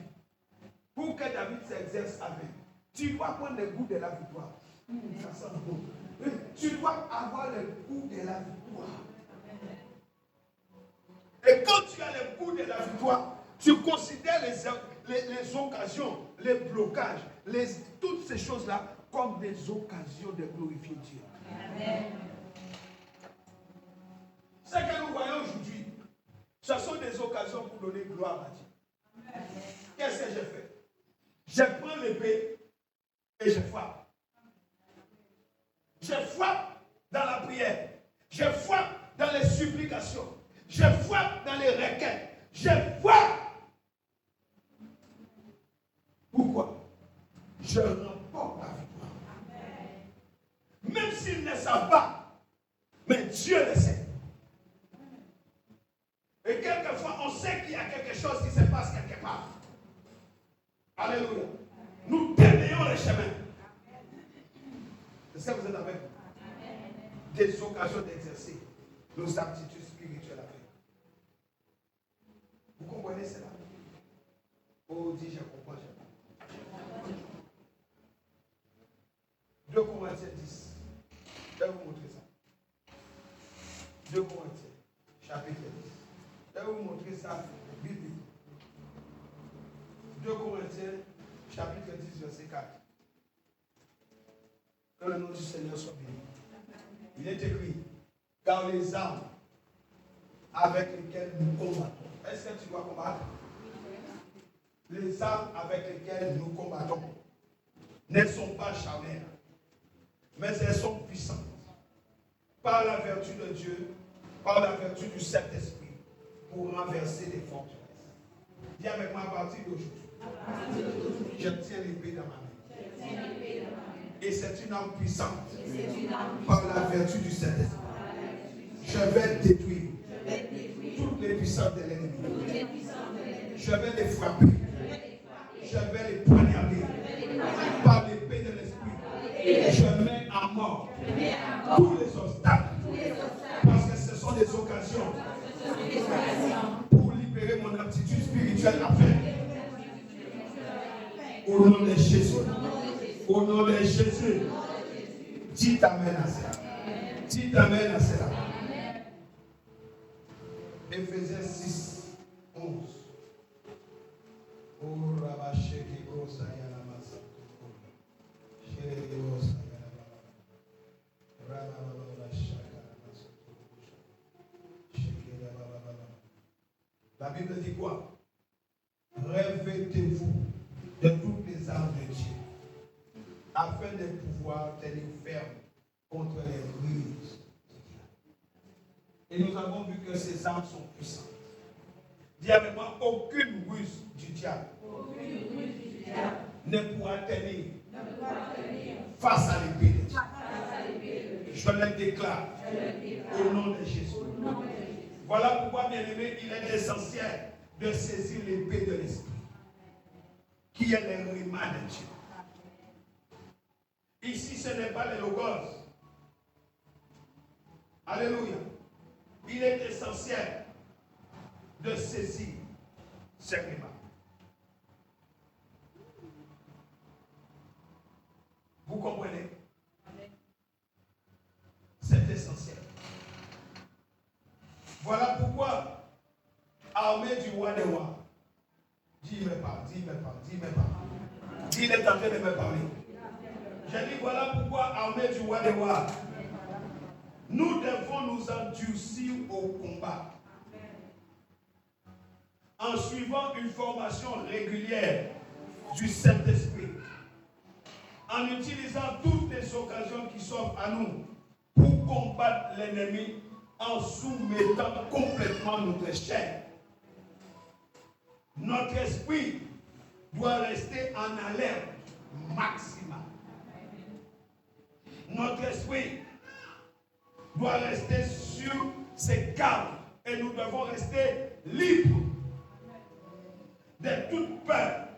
Pour que David s'exerce avec. Tu dois prendre le goût de la victoire. Ça sent bon. Tu dois avoir le goût de la victoire. Et quand tu as le goût de la victoire, tu considères les occasions, les blocages, toutes ces choses-là comme des occasions de glorifier Dieu. Amen. Ce que nous voyons aujourd'hui, ce sont des occasions pour donner gloire à Dieu. Qu'est-ce que j'ai fait? Je prends l'épée et je frappe. Je frappe dans la prière. Je frappe dans les supplications. Je frappe dans les requêtes. Je frappe. Pourquoi? Je remporte la victoire. Même s'ils ne savent pas, mais Dieu le sait. Alléluia. Nous délayons les chemins. Est-ce que vous êtes avec nous? Des occasions d'exercer nos aptitudes spirituelles avec. Vous comprenez cela? Oh, dis, je comprends. 2 Corinthiens 10. Je vais vous montrer ça. 2 Corinthiens, chapitre 10. Je vais vous montrer ça biblique. 2 Corinthiens, chapitre 10, verset 4. Que le nom du Seigneur soit béni. Il est écrit, car les armes avec lesquelles nous combattons. Est-ce que tu dois combattre? Les armes avec lesquelles nous combattons ne sont pas charnelles, mais elles sont puissantes. Par la vertu de Dieu, par la vertu du Saint-Esprit, pour renverser les forteresses. Dis avec moi à partir d'aujourd'hui. Je tiens l'épée dans ma main. Et c'est une arme puissante. Par la vertu du Saint-Esprit. Je vais détruire toutes les puissances de l'ennemi. Je vais les frapper. Je vais les poignarder par l'épée de l'esprit. Je mets à mort tous les obstacles. Parce que ce sont des occasions pour libérer mon aptitude spirituelle après. Au nom de Jésus. Au nom de Jésus. Dis amen à cela. Dis amen à cela. Éphésiens 6, 11. La Bible dit quoi? Revêtez-vous de toutes les armes de Dieu, afin de pouvoir tenir ferme contre les ruses du diable. Et nous avons vu que ces armes sont puissantes. Dis avec moi, aucune ruse du diable ne pourra tenir face à l'épée de Dieu. Je le déclare au nom de Jésus. Voilà pourquoi, bien aimé, il est essentiel de saisir l'épée de l'esprit, qui est le rhéma de Dieu. Ici, ce n'est pas le logos. Alléluia. Il est essentiel de saisir ce rhéma. Vous comprenez? C'est essentiel. Voilà pourquoi, armée du roi des rois, dis me parle, dis me parle, dis me parle. Il est en train de me parler. J'ai dit, voilà pourquoi, armée du roi des rois, nous devons nous endurcir au combat. En suivant une formation régulière du Saint-Esprit. En utilisant toutes les occasions qui s'offrent à nous pour combattre l'ennemi en soumettant complètement notre chair. Notre esprit doit rester en alerte maximale. Notre esprit doit rester sur ses gardes et nous devons rester libres de toute peur,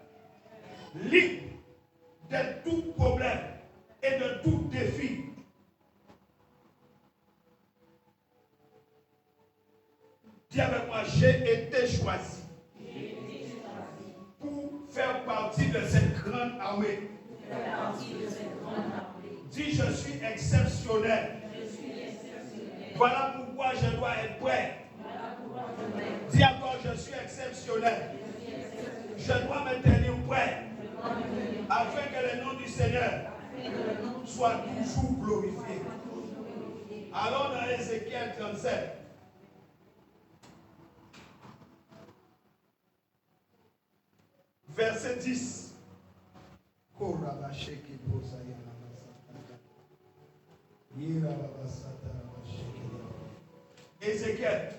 libres de tout problème et de tout défi. Dis avec moi, j'ai été choisi pour faire partie de cette grande armée. Dis, je suis exceptionnel. Voilà pourquoi je dois être prêt. Dis encore, je suis exceptionnel. Je dois me tenir prêt afin que le nom du Seigneur soit toujours glorifié. Allons dans Ézéchiel 37. Verset 10. Ézéchiel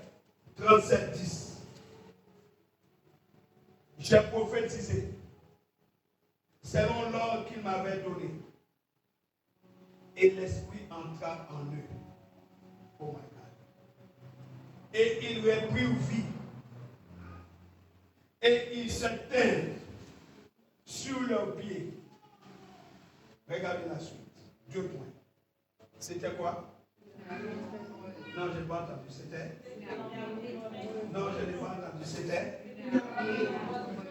37, 10. J'ai prophétisé selon l'ordre qu'il m'avait donné. Et l'esprit entra en eux. Oh my God. Et ils reprirent vie. Et ils se tinrent sur leurs pieds. Regardez la suite. 2 points. C'était quoi? Non, je n'ai pas entendu. C'était? Non, je n'ai pas entendu. C'était?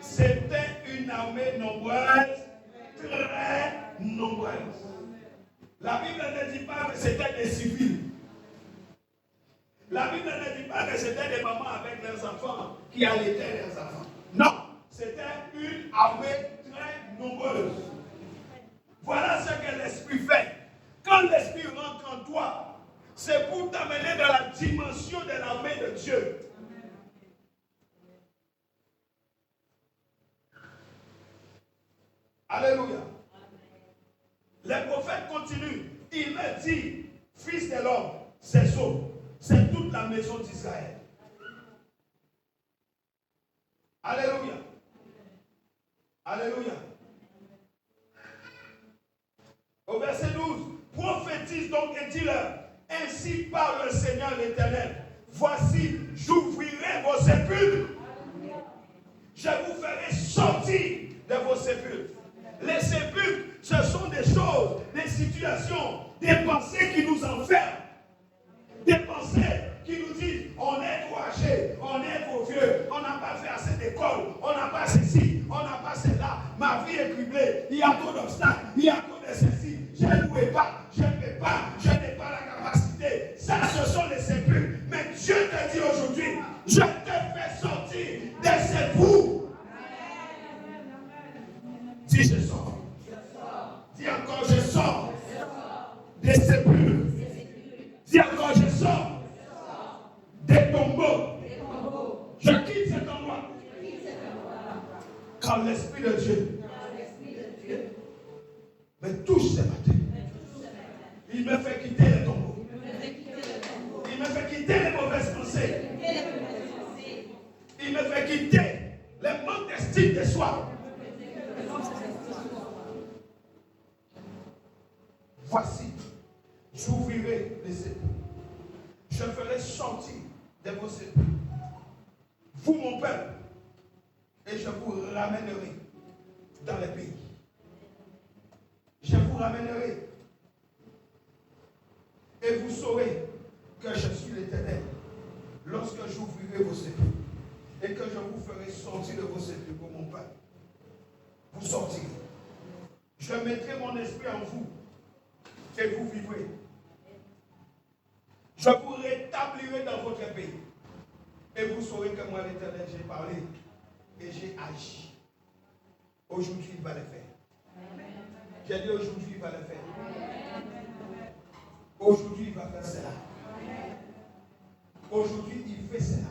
C'était une armée nombreuse, très nombreuse. La Bible ne dit pas que c'était des civils. La Bible ne dit pas que c'était des mamans avec leurs enfants qui allaitaient leurs enfants. Non, c'était une armée très nombreuse. Voilà ce que l'Esprit fait. Quand l'Esprit rentre en toi, c'est pour t'amener dans la dimension de l'armée de Dieu. Alléluia. Les prophètes continuent. Il me dit, fils de l'homme, c'est ça. C'est toute la maison d'Israël. Alléluia. Alléluia. Au verset 12, prophétise donc et dis-leur, ainsi parle le Seigneur l'Éternel. Voici, j'ouvrirai vos sépulcres. Je vous ferai sortir de vos sépulcres. Les sépulcres, ce sont des choses, des situations, des pensées qui nous enferment. Des pensées qui nous disent, on est trop âgé, on est trop vieux, on n'a pas fait assez d'école, on n'a pas ceci, on n'a pas cela, ma vie est criblée, il y a trop d'obstacles, il y a trop de ceci, je ne pouvais pas, je ne peux pas, je n'ai pas la capacité. Ça, ce sont les sépulcres. Mais Dieu te dit aujourd'hui, je te fais sortir de ces bouts. Dis je sors. Dis encore je sors des sépulcres. Dis encore je sors des tombeaux. Je quitte cet endroit. Quand l'Esprit de Dieu me touche ce matin, il me fait quitter les tombeaux. Il me fait quitter les mauvaises pensées. Il me fait quitter les manques d'estime de soi. Voici, j'ouvrirai les sépulcres. Je ferai sortir de vos sépulcres, vous mon peuple, et je vous ramènerai dans les pays. Je vous ramènerai et vous saurez que je suis l'Éternel lorsque j'ouvrirai vos sépulcres et que je vous ferai sortir de vos sépulcres, mon peuple. Vous sortirez. Je mettrai mon esprit en vous et vous vivrez. Je vous rétablirai dans votre pays. Et vous saurez que moi, l'Éternel, j'ai parlé et j'ai agi. Aujourd'hui, il va le faire. J'ai dit aujourd'hui, il va le faire. Aujourd'hui, il va faire cela. Aujourd'hui, il fait cela.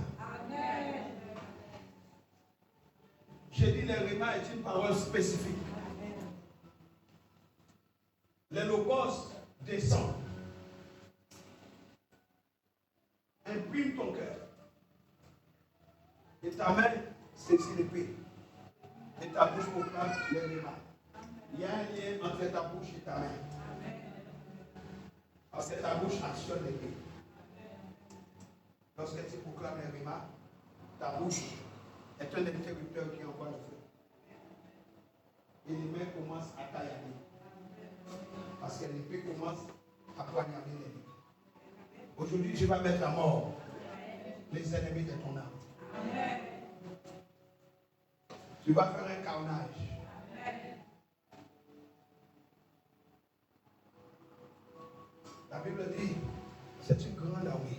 J'ai dit, le rhéma est une parole spécifique. Le logos descend. Imprime ton cœur. Et ta main saisit l'épée. Et ta bouche proclame le rhéma. Il y a un lien entre ta bouche et ta main. Parce que ta bouche actionne l'épée. Lorsque tu proclames le rhéma, ta bouche est un interrupteur qui envoie le feu. Et les mains commencent à taillader. Parce que l'épée commence à poignarder les mains. Aujourd'hui, je vais mettre à mort les ennemis de ton âme. Tu vas faire un carnage. La Bible dit, c'est une grande armée.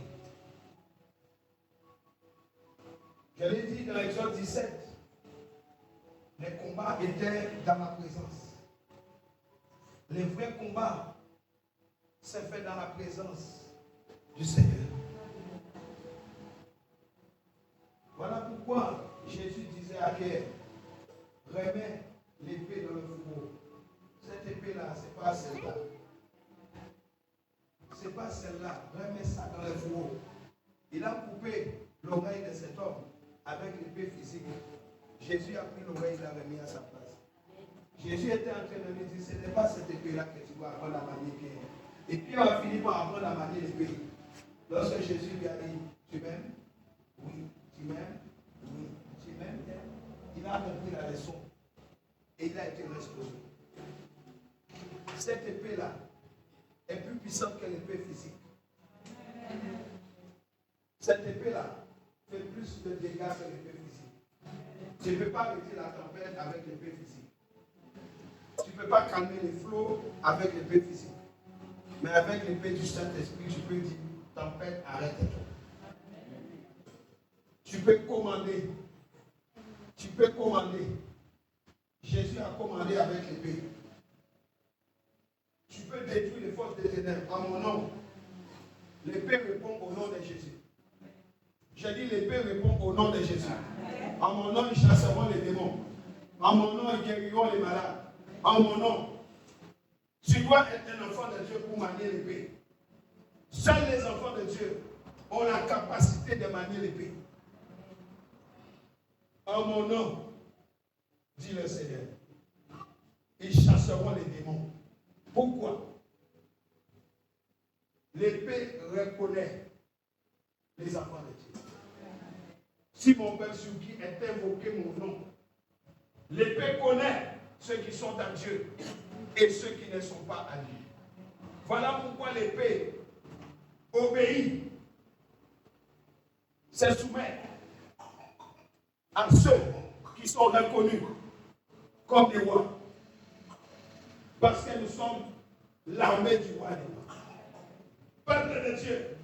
Je l'ai dit dans l'Exode 17, les combats étaient dans ma présence. Les vrais combats s'est fait dans la présence du Seigneur. Voilà pourquoi Jésus disait à Pierre, remets l'épée dans le fourreau. Cette épée-là, ce n'est pas celle-là. Ce n'est pas celle-là. Remets ça dans le fourreau. Il a coupé l'oreille de cet homme avec l'épée physique. Jésus a pris l'oreille et l'a remis à sa place. Jésus était en train de lui dire, ce n'est pas cette épée-là que tu dois apprendre à manier, Pierre. Et Pierre a fini par apprendre à manier l'épée. Lorsque Jésus lui a dit, tu m'aimes? Oui. Tu m'aimes? Oui. Tu m'aimes? Il a compris la leçon. et il a été restauré. Cette épée-là est plus puissante que l'épée physique. Cette épée-là fait plus de dégâts que l'épée physique. Tu ne peux pas arrêter la tempête avec l'épée physique. Tu ne peux pas calmer les flots avec l'épée physique. Mais avec l'épée du Saint-Esprit, tu peux dire, tempête, arrête-toi. Tu peux commander. Tu peux commander. Jésus a commandé avec l'épée. Tu peux détruire les forces des ténèbres en mon nom. L'épée répond au nom de Jésus. J'ai dit l'épée répond au nom de Jésus. En mon nom, ils chasseront les démons. En mon nom, ils guériront les malades. En mon nom. Tu dois être un enfant de Dieu pour manier l'épée. Seuls les enfants de Dieu ont la capacité de manier l'épée. En mon nom, dit le Seigneur, ils chasseront les démons. Pourquoi? L'épée reconnaît les enfants de Dieu. Si mon Père sur qui est invoqué mon nom, l'épée connaît ceux qui sont à Dieu et ceux qui ne sont pas à lui. Voilà pourquoi l'épée obéit, se soumet à ceux qui sont reconnus comme des rois. Parce que nous sommes l'armée du roi des rois. Peuple de Dieu,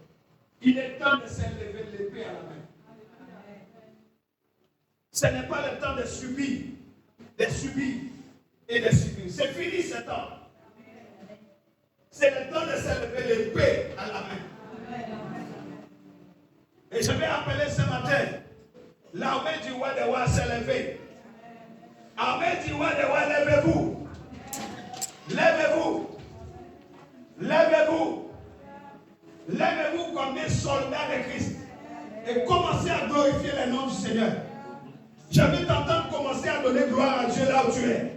il est temps de s'élever l'épée à la main. Ce n'est pas le temps de subir et de subir. C'est fini ce temps. C'est le temps de s'élever l'épée à la main. Et je vais appeler ce matin l'armée du roi des rois s'est levée. Armée du roi des rois, levez-vous. Levez-vous. Levez-vous. Levez-vous comme des soldats de Christ. Et commencez à glorifier le nom du Seigneur. Je veux t'entendre commencer à donner gloire à Dieu là où tu es.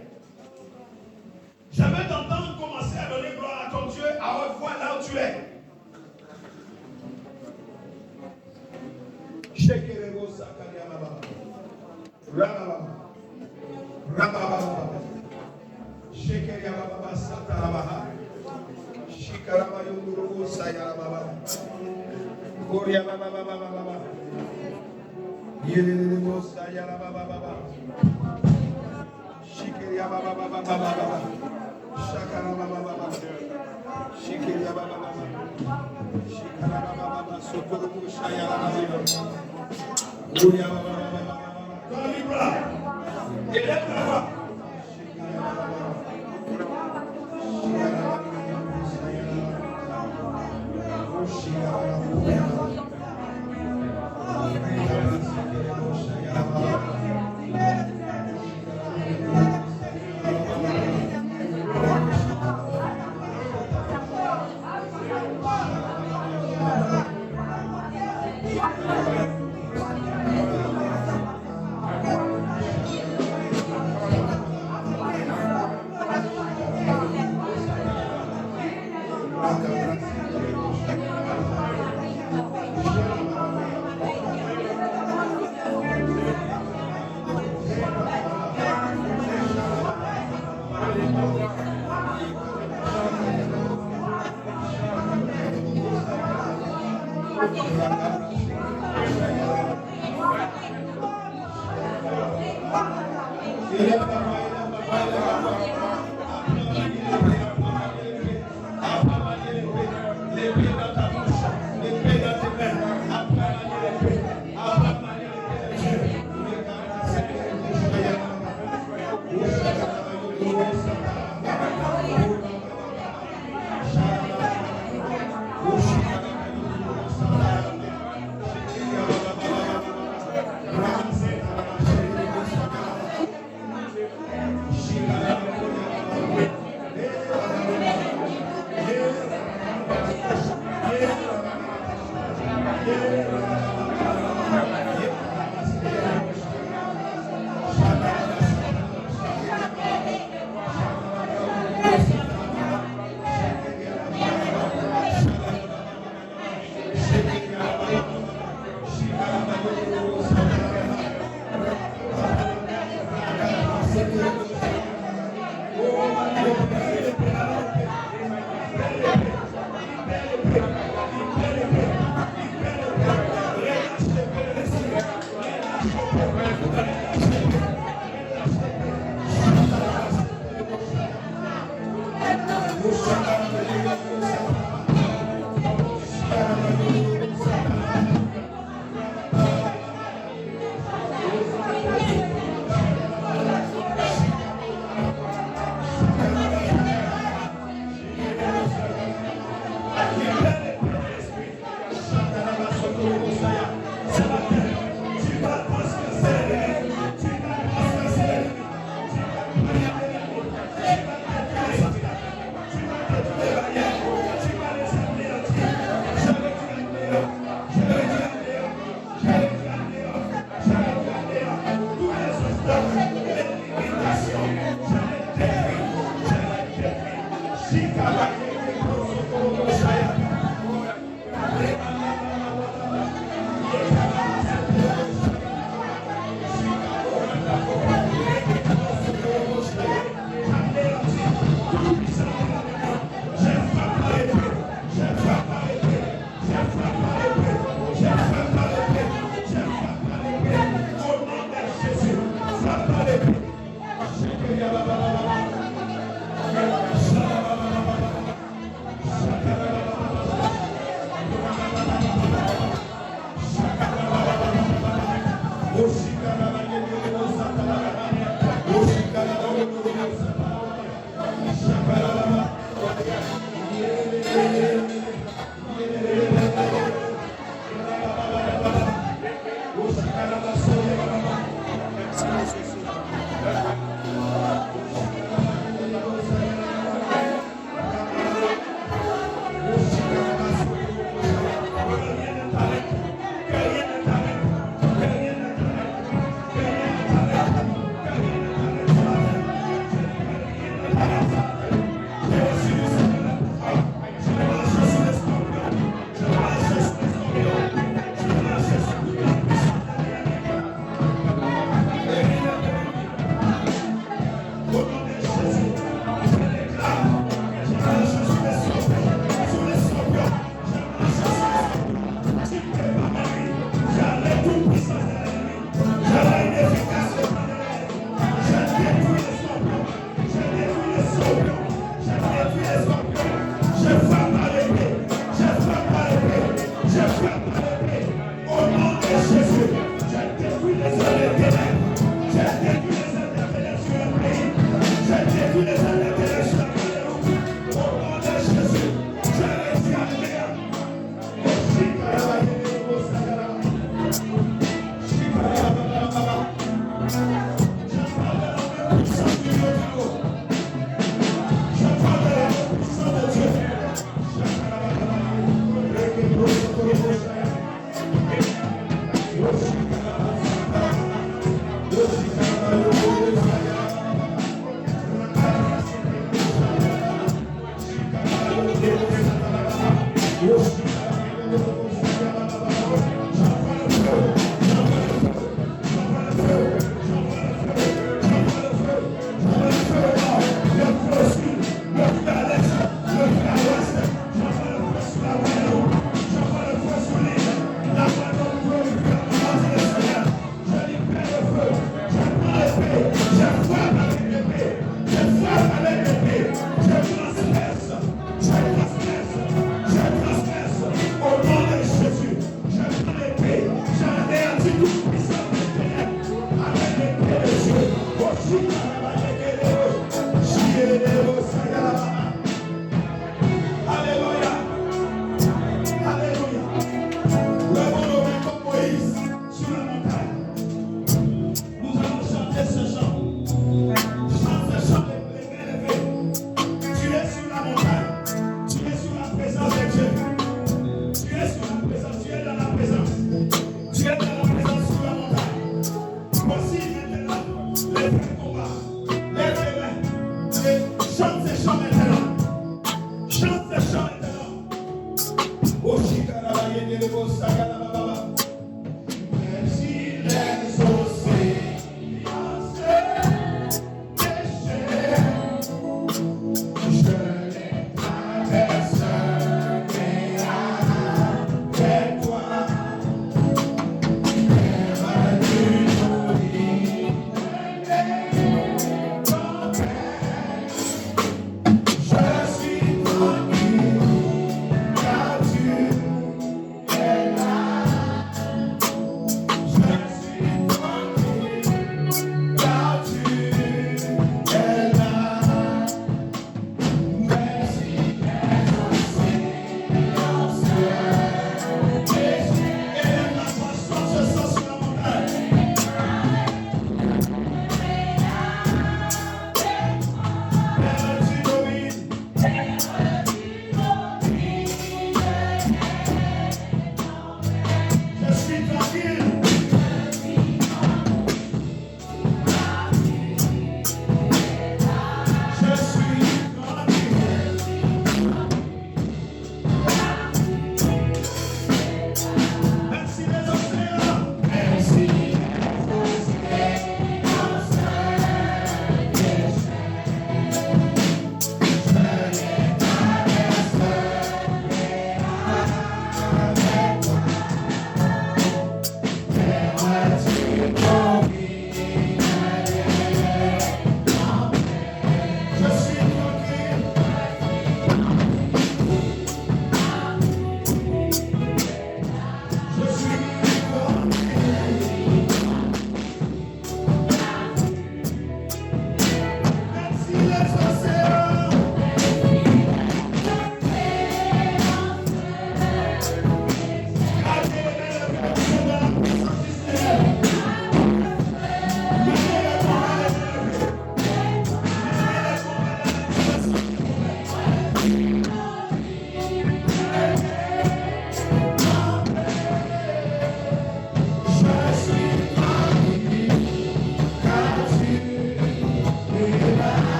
Je veux t'entendre commencer à donner gloire à ton Dieu à haute voix là où tu es.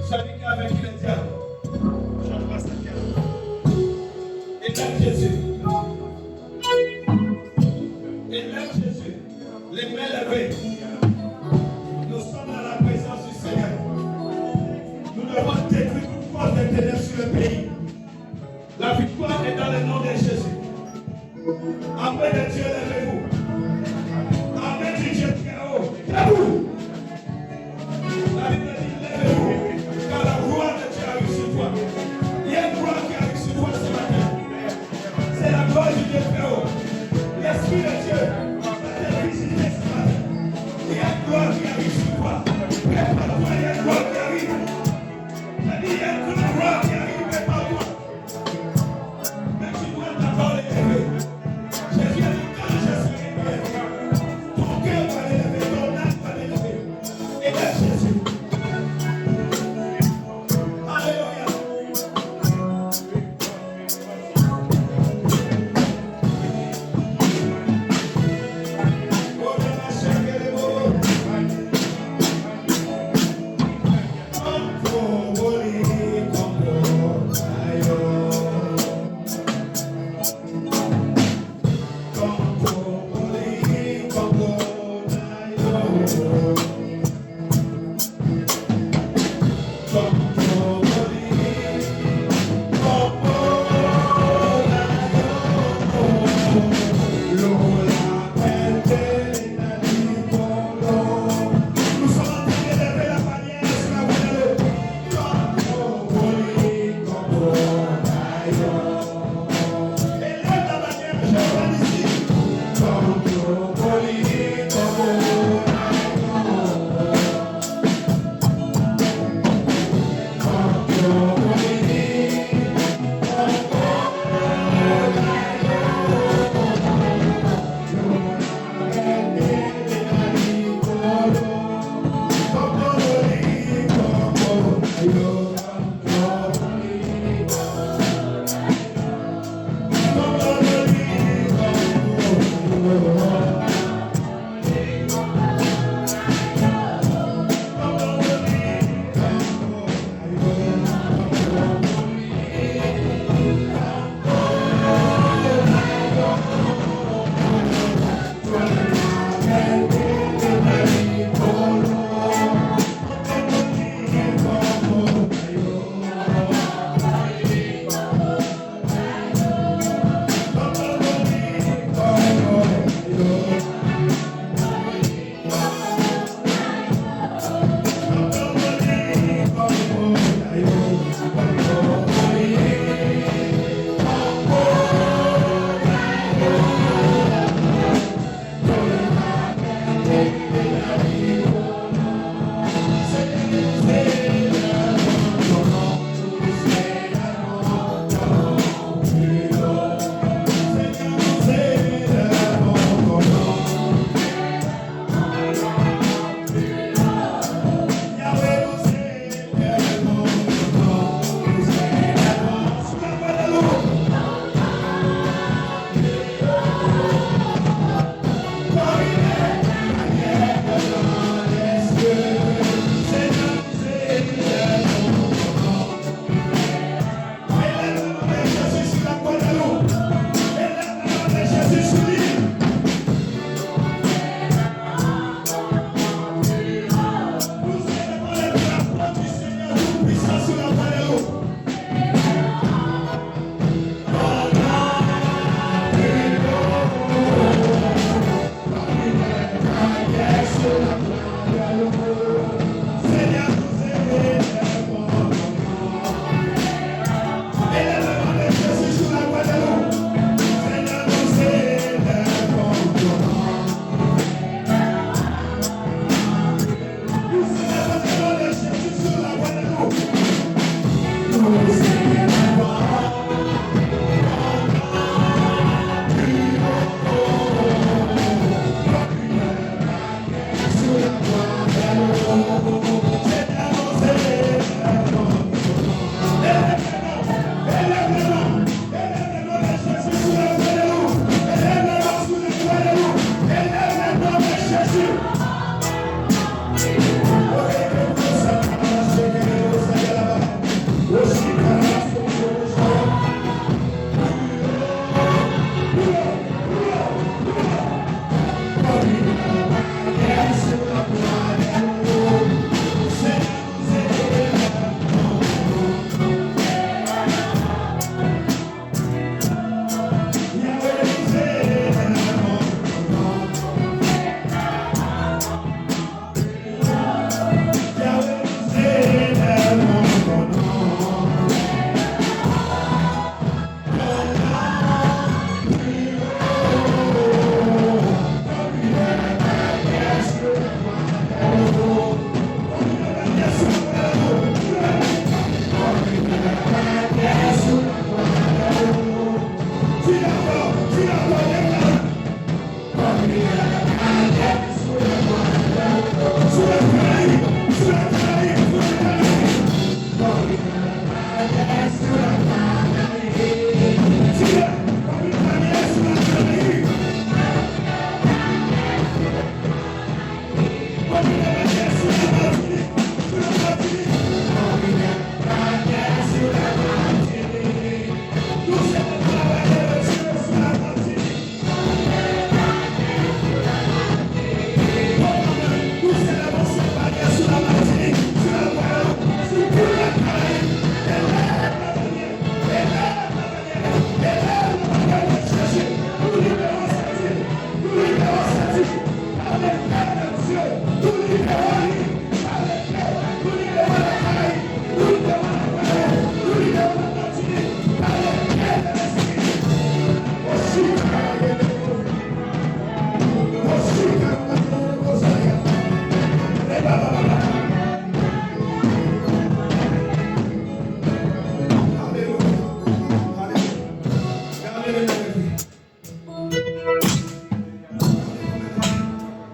Celui qui a vaincu le diable. Change pas sa carte. Élève Jésus. Élève Jésus. Les mains levées. Nous sommes dans la présence du Seigneur. Nous devons détruire toute force de ténèbres sur le pays. La victoire est dans le nom de Jésus. Après de Dieu, levez-vous. Après du Dieu très haut. Debout. La Bible dit, levez-vous. Car la gloire de Dieu arrive sur toi. Il y a une gloire qui arrive sur toi ce matin. C'est la gloire du Dieu très haut. L'Esprit de Dieu va te visiter ce matin. Il y a une gloire qui arrive sur toi. Prépare-toi, il y a une gloire qui arrive. Il y a une gloire qui arrive, prépare-toi. Mais tu dois d'abord l'élever. Jésus a dit, quand je serai élevé, ton cœur va l'élever, ton âme va l'élever. Élève Jésus. Alléluia.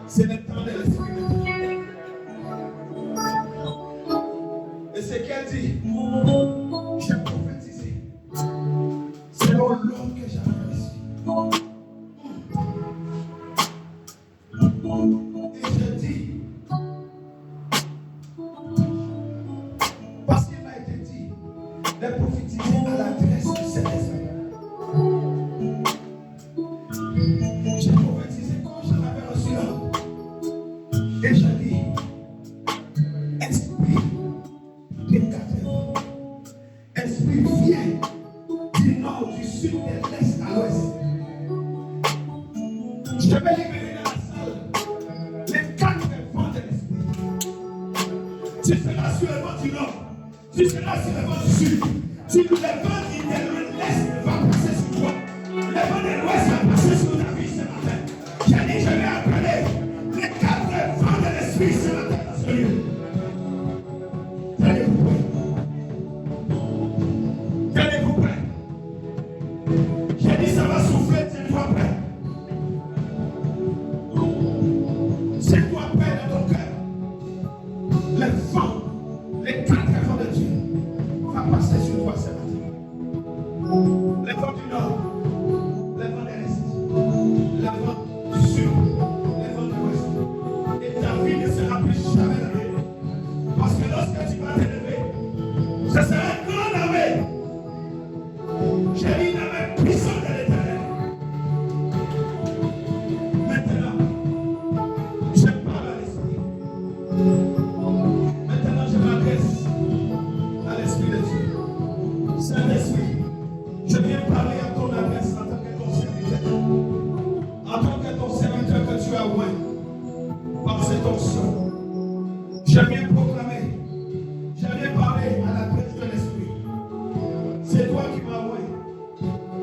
C'est le temps de l'esprit. Et ce qu'elle dit, j'ai prophétisé. C'est l'homme que j'avais reçu. Et je dis, parce qu'il m'a été dit de prophétiser à l'adresse du Saint-Esprit. J'ai prophétisé quand j'en avais reçu l'homme. Et je dis, esprit des 4 vents, esprit vient du nord, du sud, de l'est à l'ouest. Je vais libérer dans la salle les 4 vents de l'esprit. Tu seras sur le vent du nord, tu seras sur le vent du sud. Si le vent de l'est va passer sur toi, le vent de l'ouest va passer sur ta vie ce matin. J'ai dit, je vais appeler les 4 vents de l'esprit ce matin dans ce lieu. Tenez-vous prêts. Tenez-vous prêts. J'ai dit, ça va souffler, tiens-toi prêt. Tiens-toi prêt dans ton cœur. Les vents, les 4 vents de Dieu va passer sur toi ce matin. Les vents du nord, les vents de l'est, les vents du sud, les vents de l'ouest. Et ta vie ne sera plus jamais la même. Parce que lorsque tu vas t'élever, ce sera une grande armée. J'ai dit une armée puissante de l'Éternel. Maintenant, je parle à l'esprit. Maintenant, je m'adresse à l'esprit de Dieu. Saint-Esprit, je viens parler à ton adresse en tant que ton serviteur. En tant que ton serviteur que tu as oint par cette onction. Je viens proclamer, je viens parler à l'adresse de l'esprit. C'est toi qui m'as oint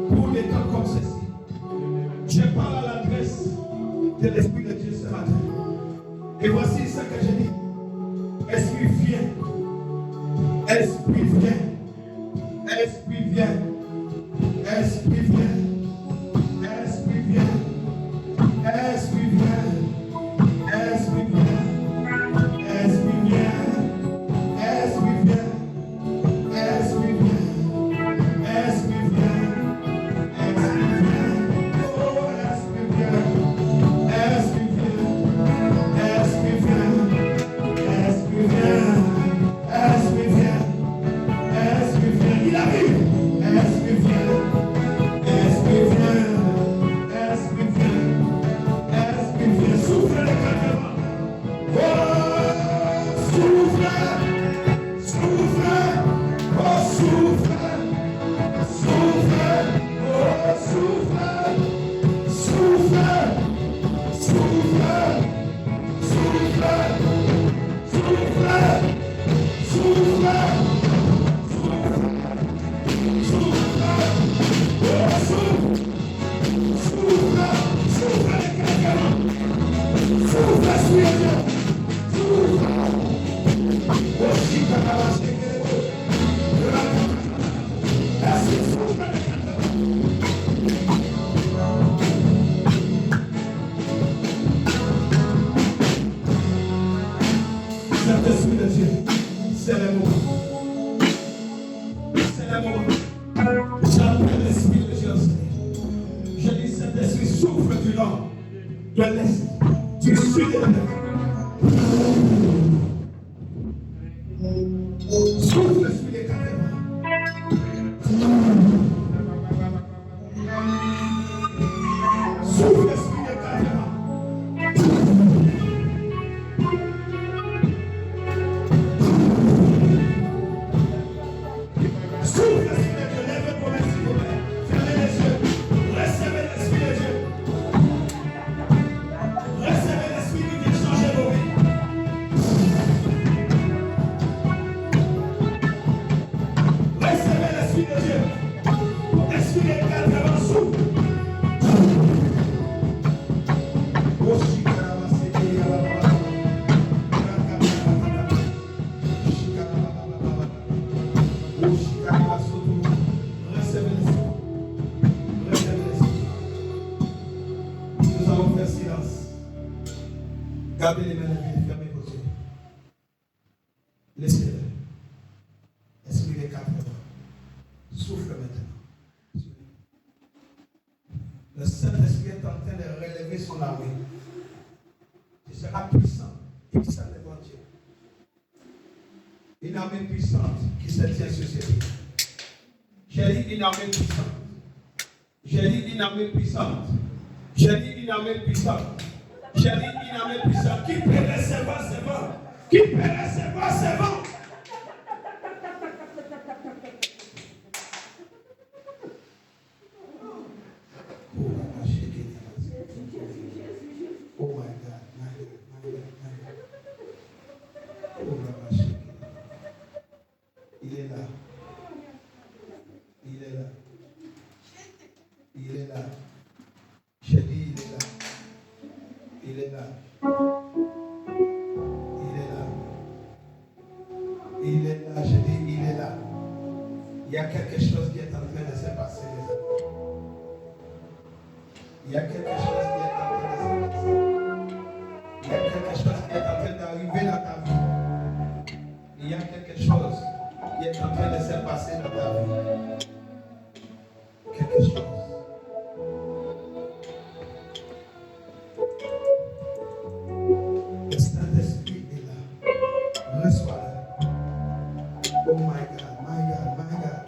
pour des temps comme ceci. Je parle à l'adresse de l'esprit de Dieu ce matin. Et voici ce que je dis. Esprit viens. Esprit viens. Esprit viens. Esprit viens. Esprit viens. Esprit viens. Esprit viens. Esprit viens. Esprit viens. Esprit viens. Esprit viens. Esprit viens. Oh, esprit viens. Esprit viens. Esprit viens. Esprit viens. Esprit viens. Esprit viens. Il arrive. Esprit viens. Esprit viens. Esprit viens. Esprit viens. Souffle les 4 vents. Oh, souffle. Souffle. Oh, souffle. Souffle. Oh, souffle. Souffle. Souffle. Souffle. Souffle. Saint-Esprit de Dieu, c'est le moment. C'est le moment. J'appelle l'Esprit de Dieu. Je dis Saint-Esprit, souffle du nord, de l'est, du sud et de l'est. Souffle l'Esprit des 4 vents. Souffle l'Esprit des 4 vents. Souffle l'Esprit de Dieu, lève vos mains s'il vous plaît. Fermez les yeux, recevez l'Esprit de Dieu. Gardez les mains levées, fermez vos yeux. Laissez-le. Esprit des 4 heures. Souffle maintenant. Le Saint-Esprit est en train de relever son armée. Il sera puissant. Puissant devant Dieu. Une armée puissante qui se tient sur ses pieds. J'ai dit une armée puissante. J'ai dit une armée puissante. J'ai dit une armée puissante. J'ai dit une armée puissante. Qui peut recevoir ses vents? Qui peut recevoir ses vents? Oh my God, my God. Oh, il est là. Il est là. Il est là. J'ai dit, il est là. Il est là. Il est là. Il est là. J'ai dit, il est là. Il y a quelque chose qui est en train de se passer, les amis. Il y a quelque chose qui est en train de se passer. Il y a quelque chose qui est en train d'arriver dans ta vie. Il y a quelque chose qui est en train de se passer dans ta vie. Quelque chose. Le Saint-Esprit est là. Reçois-le. Oh my God, my God, my God, my God.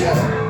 ciel.